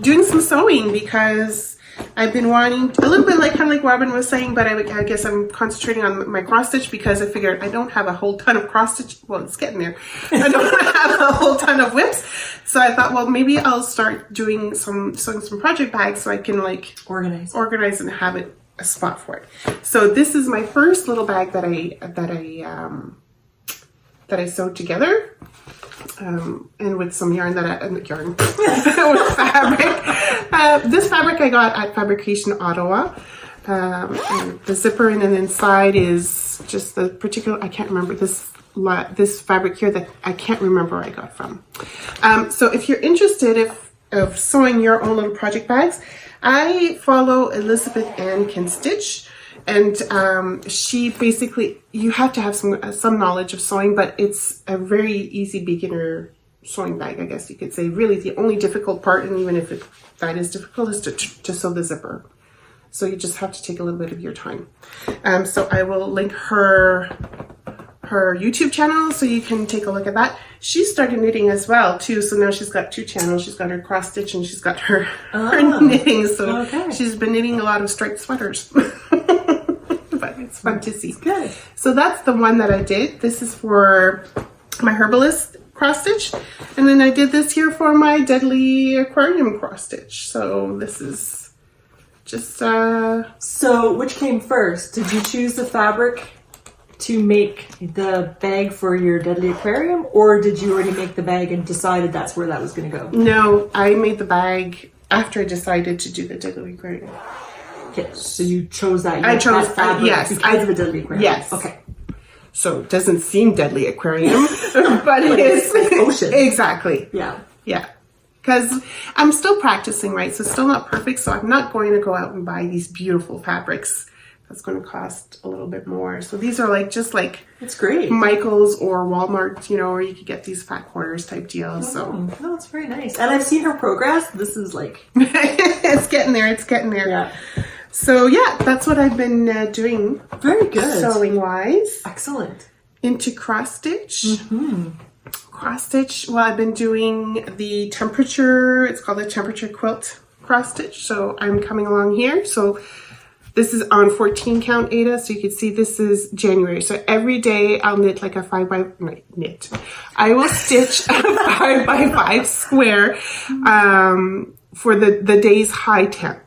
doing some sewing because I've been wanting a little bit kind of like Robin was saying, but I guess I'm concentrating on my cross stitch because I figured I don't have a whole ton of cross stitch. Well, it's getting there. I don't have a whole ton of whips. So I thought, well, maybe I'll start sewing some project bags so I can organize and have a spot for it. So this is my first little bag that I sewed together. And with some yarn with fabric. This fabric I got at Fabrication Ottawa. And the zipper and then inside is just the particular, I can't remember this fabric here that I can't remember where I got from. So if you're interested of sewing your own little project bags, I follow Elizabeth Ann Can Stitch. And she basically, you have to have some knowledge of sewing, but it's a very easy beginner sewing bag, I guess you could say. Really, the only difficult part, and even if that is difficult, is to sew the zipper. So you just have to take a little bit of your time. So I will link her YouTube channel so you can take a look at that. She started knitting as well too, so now she's got 2 channels. She's got her cross stitch and she's got her knitting. So she's been knitting a lot of striped sweaters. But it's fun to see. Good. So that's the one that I did. This is for my herbalist cross stitch, and then I did this here for my deadly aquarium cross stitch. So this is just So which came first? Did you choose the fabric to make the bag for your deadly aquarium, or did you already make the bag and decided that's where that was going to go? No, I made the bag after I decided to do the deadly aquarium. Okay, so you chose that. I chose that fabric yes, because of the deadly aquarium. Yes. Okay. So it doesn't seem deadly aquarium, but it is ocean. Exactly. Yeah. Yeah. Because I'm still practicing, right? So it's still not perfect. So I'm not going to go out and buy these beautiful fabrics. That's going to cost a little bit more. So these are just it's great. Michael's or Walmart, or you could get these fat quarters type deals. So no, it's very nice. And I've seen her progress. This is it's getting there. It's getting there. Yeah. So yeah, that's what I've been doing. Very good. Sewing wise. Excellent. Into cross stitch. Cross stitch. Well, I've been doing the temperature. It's called the temperature quilt cross stitch. So I'm coming along here. So this is on 14 count, Ada. So you can see this is January. So every day I'll knit like a 5x I will stitch a 5x5 square for the day's high temp.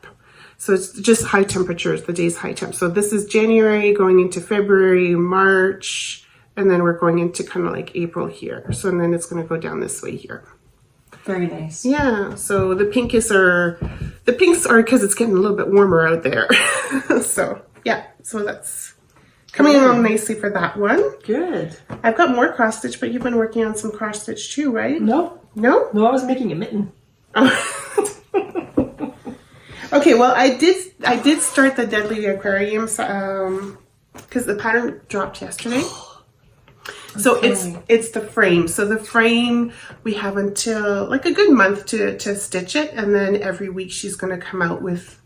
So it's just high temperatures, the day's high temp. So this is January going into February, March, and then we're going into kind of like April here. So and then it's going to go down this way here. Very nice. Yeah. So the pinks are because it's getting a little bit warmer out there. So yeah. So that's coming along nicely for that one. Good. I've got more cross stitch, but you've been working on some cross stitch too, right? No. No? No, I was making a mitten. Okay, well, I did start the Deadly Aquariums because the pattern dropped yesterday. So it's the frame. So the frame, we have until like a good month to stitch it, and then every week she's going to come out with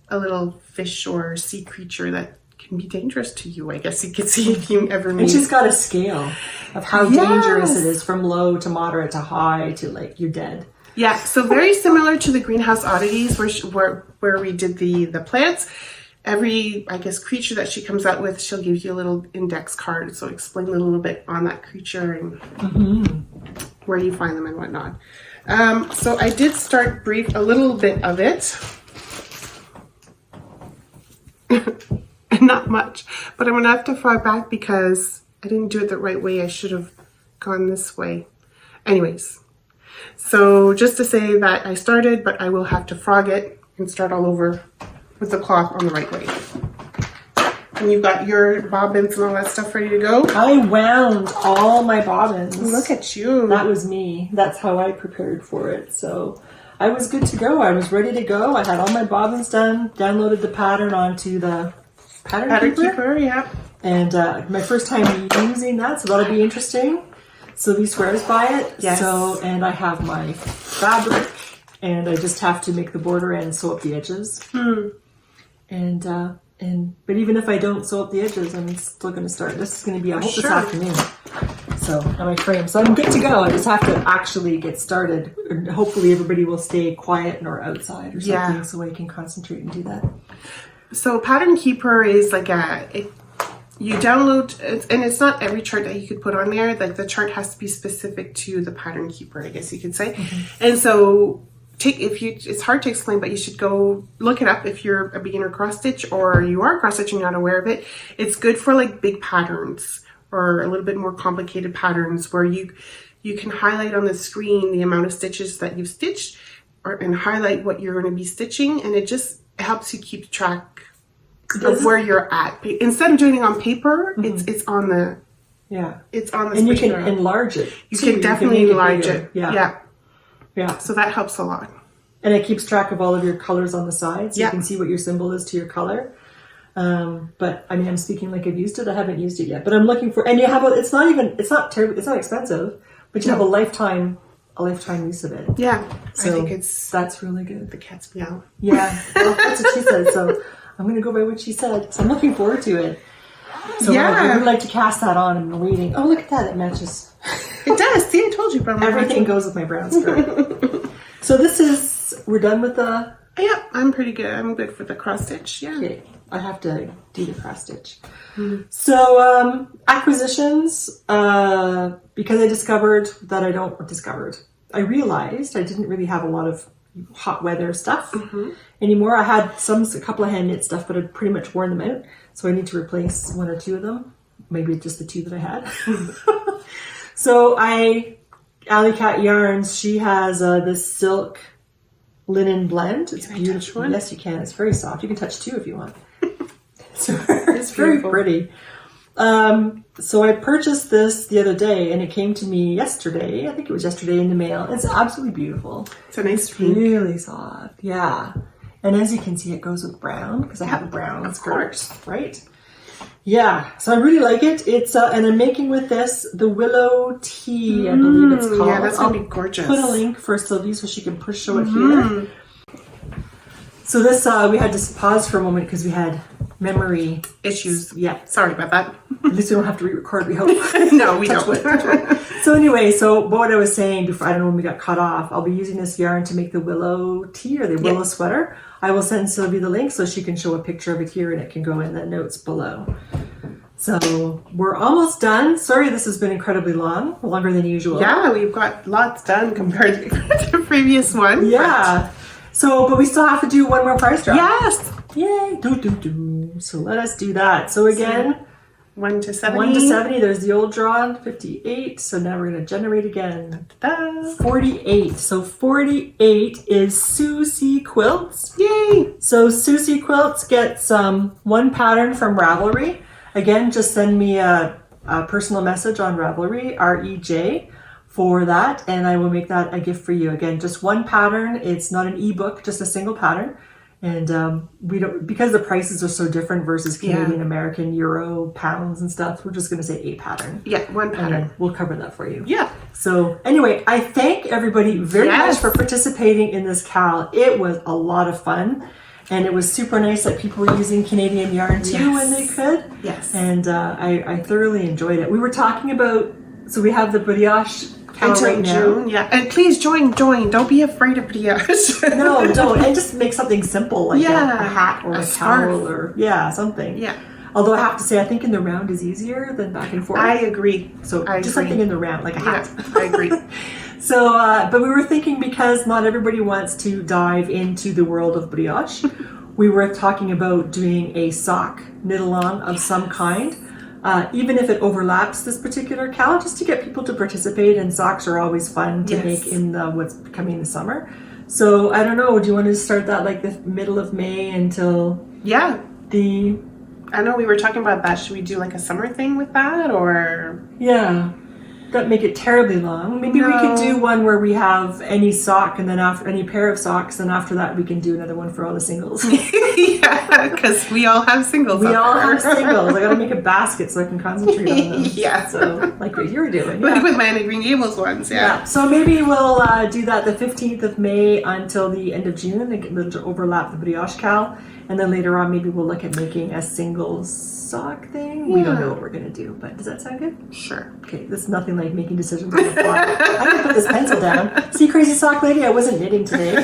a little fish or sea creature that can be dangerous to you, I guess you could see if you ever meet. And she's got a scale of how dangerous it is from low to moderate to high to like you're dead. Yeah, so very similar to the Greenhouse Oddities where we did the plants. Every, I guess, creature that she comes out with, she'll give you a little index card. So explain a little bit on that creature and where you find them and whatnot. So I did start a little bit of it. And not much. But I'm going to have to fall back because I didn't do it the right way. I should have gone this way. Anyways. So just to say that I started, but I will have to frog it and start all over with the cloth on the right way. And you've got your bobbins and all that stuff ready to go? I wound all my bobbins. Look at you. That was me. That's how I prepared for it. So I was good to go. I was ready to go. I had all my bobbins done, downloaded the pattern onto the pattern keeper. Yeah. And my first time using that, so that'll be interesting. Sylvie swears by it. Yes. So, and I have my fabric, and I just have to make the border and sew up the edges. But even if I don't sew up the edges, I'm still going to start. This is going to be, I hope, this afternoon. So, on my frame. So I'm good to go. I just have to actually get started. And hopefully everybody will stay quiet or outside or something so I can concentrate and do that. So Pattern Keeper is like you download, and it's not every chart that you could put on there. Like the chart has to be specific to the Pattern Keeper, I guess you could say. And so it's hard to explain, but you should go look it up if you're a beginner cross stitch or you are cross stitching, not aware of it. It's good for like big patterns or a little bit more complicated patterns where you can highlight on the screen the amount of stitches that you've stitched and highlight what you're going to be stitching, and it just helps you keep track of where you're at. Instead of doing it on paper, it's on the it's on the and you can enlarge it. You can definitely enlarge it. Yeah. So that helps a lot. And it keeps track of all of your colors on the sides. So you can see what your symbol is to your color. But I mean, I'm speaking like I've used it. I haven't used it yet, but I'm looking for, and you have it's not expensive, but you have a lifetime use of it. Yeah. So I think that's really good. The cat's meow. Yeah. Well, that's what she said. So I'm going to go by what she said. So I'm looking forward to it. So I would like to cast that on and reading. Oh, look at that. It matches. It does. See, I told you. But everything goes with my brown skirt. So we're done with the... Yeah, I'm pretty good. I'm good for the cross stitch. Yeah. Okay. I have to do the cross stitch. So acquisitions, because I realized I didn't really have a lot of hot weather stuff anymore. I had a couple of hand knit stuff, but I'd pretty much worn them out. So I need to replace one or two of them. Maybe just the two that I had. So Alley Cat Yarns, she has this silk linen blend. It's beautiful. Yes, you can. It's very soft. You can touch two if you want. It's very pretty. So I purchased this the other day, and it came to me yesterday. I think it was yesterday in the mail. It's absolutely beautiful. It's a nice pink. Really soft. Yeah. And as you can see, it goes with brown because I have a brown skirt, right? Yeah. So I really like it. It's and I'm making with this the willow tea, I believe it's called. Yeah, that's gonna be gorgeous. Put a link for Sylvie so she can show it here. So this we had to pause for a moment because we had memory issues. Yeah. Sorry about that. At least we don't have to re-record, we hope. No, we don't. So anyway, what I was saying before, I don't know when we got cut off, I'll be using this yarn to make the willow tee or the willow sweater. I will send Sylvie the link so she can show a picture of it here and it can go in the notes below. So we're almost done. Sorry this has been incredibly long, longer than usual. Yeah, we've got lots done compared to the previous one. Yeah. But we still have to do one more price drop. Yes. Yay. So let us do that. So again, 1 to 70. 1 to 70. There's the old draw, 58. So now we're going to generate again. Da-da. 48. So 48 is suecquilts. Yay. So suecquilts gets one pattern from Ravelry. Again, just send me a personal message on Ravelry, REJ, for that, and I will make that a gift for you. Again, just one pattern. It's not an ebook, just a single pattern. And we don't, because the prices are so different versus Canadian, American, Euro, pounds and stuff, we're just going to say a pattern. Yeah, one pattern. And we'll cover that for you. Yeah. So anyway, I thank everybody very much for participating in this Cal. It was a lot of fun. And it was super nice that people were using Canadian yarn too when they could. Yes. And I thoroughly enjoyed it. We were talking about, so we have the Brioche until right June, now. And please join. Don't be afraid of brioche. No, don't. And just make something simple like a hat or a towel or something. Yeah. Although I have to say, I think in the round is easier than back and forth. I agree. So just something in the round, like a hat. Yeah, I agree. So, but we were thinking, because not everybody wants to dive into the world of brioche, we were talking about doing a sock knit along of some kind. Even if it overlaps this particular Cal, just to get people to participate, and socks are always fun to make in what's becoming the summer. So I don't know, do you want to start that like the middle of May until I know we were talking about that. Should we do like a summer thing with that, or? Yeah. don't make it terribly long. Maybe we could do one where we have any sock and then after any pair of socks, and after that we can do another one for all the singles. Yeah, because we all have singles. We all have singles. I gotta make a basket so I can concentrate on them. Yeah. So like what you were doing. Like Yeah. with my Green Gables ones, yeah. So maybe we'll do that the 15th of May until the end of June. It'll overlap the brioche cal. And then later on, maybe we'll look at making a single sock thing. We don't know what we're going to do, but does that sound good? Sure. Okay, this is nothing like making decisions on the fly. I'm going to put this pencil down. See, crazy sock lady, I wasn't knitting today.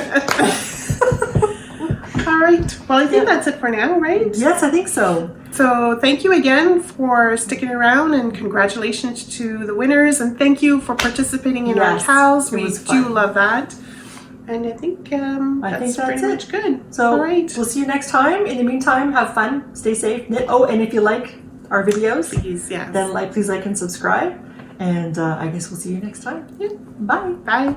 All right. Well, I think that's it for now, right? Yes, I think so. So thank you again for sticking around, and congratulations to the winners, and thank you for participating in our cows. We do love that. And I think that's pretty much good. So all right. We'll see you next time. In the meantime, have fun, stay safe, knit. Oh, and if you like our videos, Please, yes. then please like and subscribe. And I guess we'll see you next time. Yeah. Bye. Bye.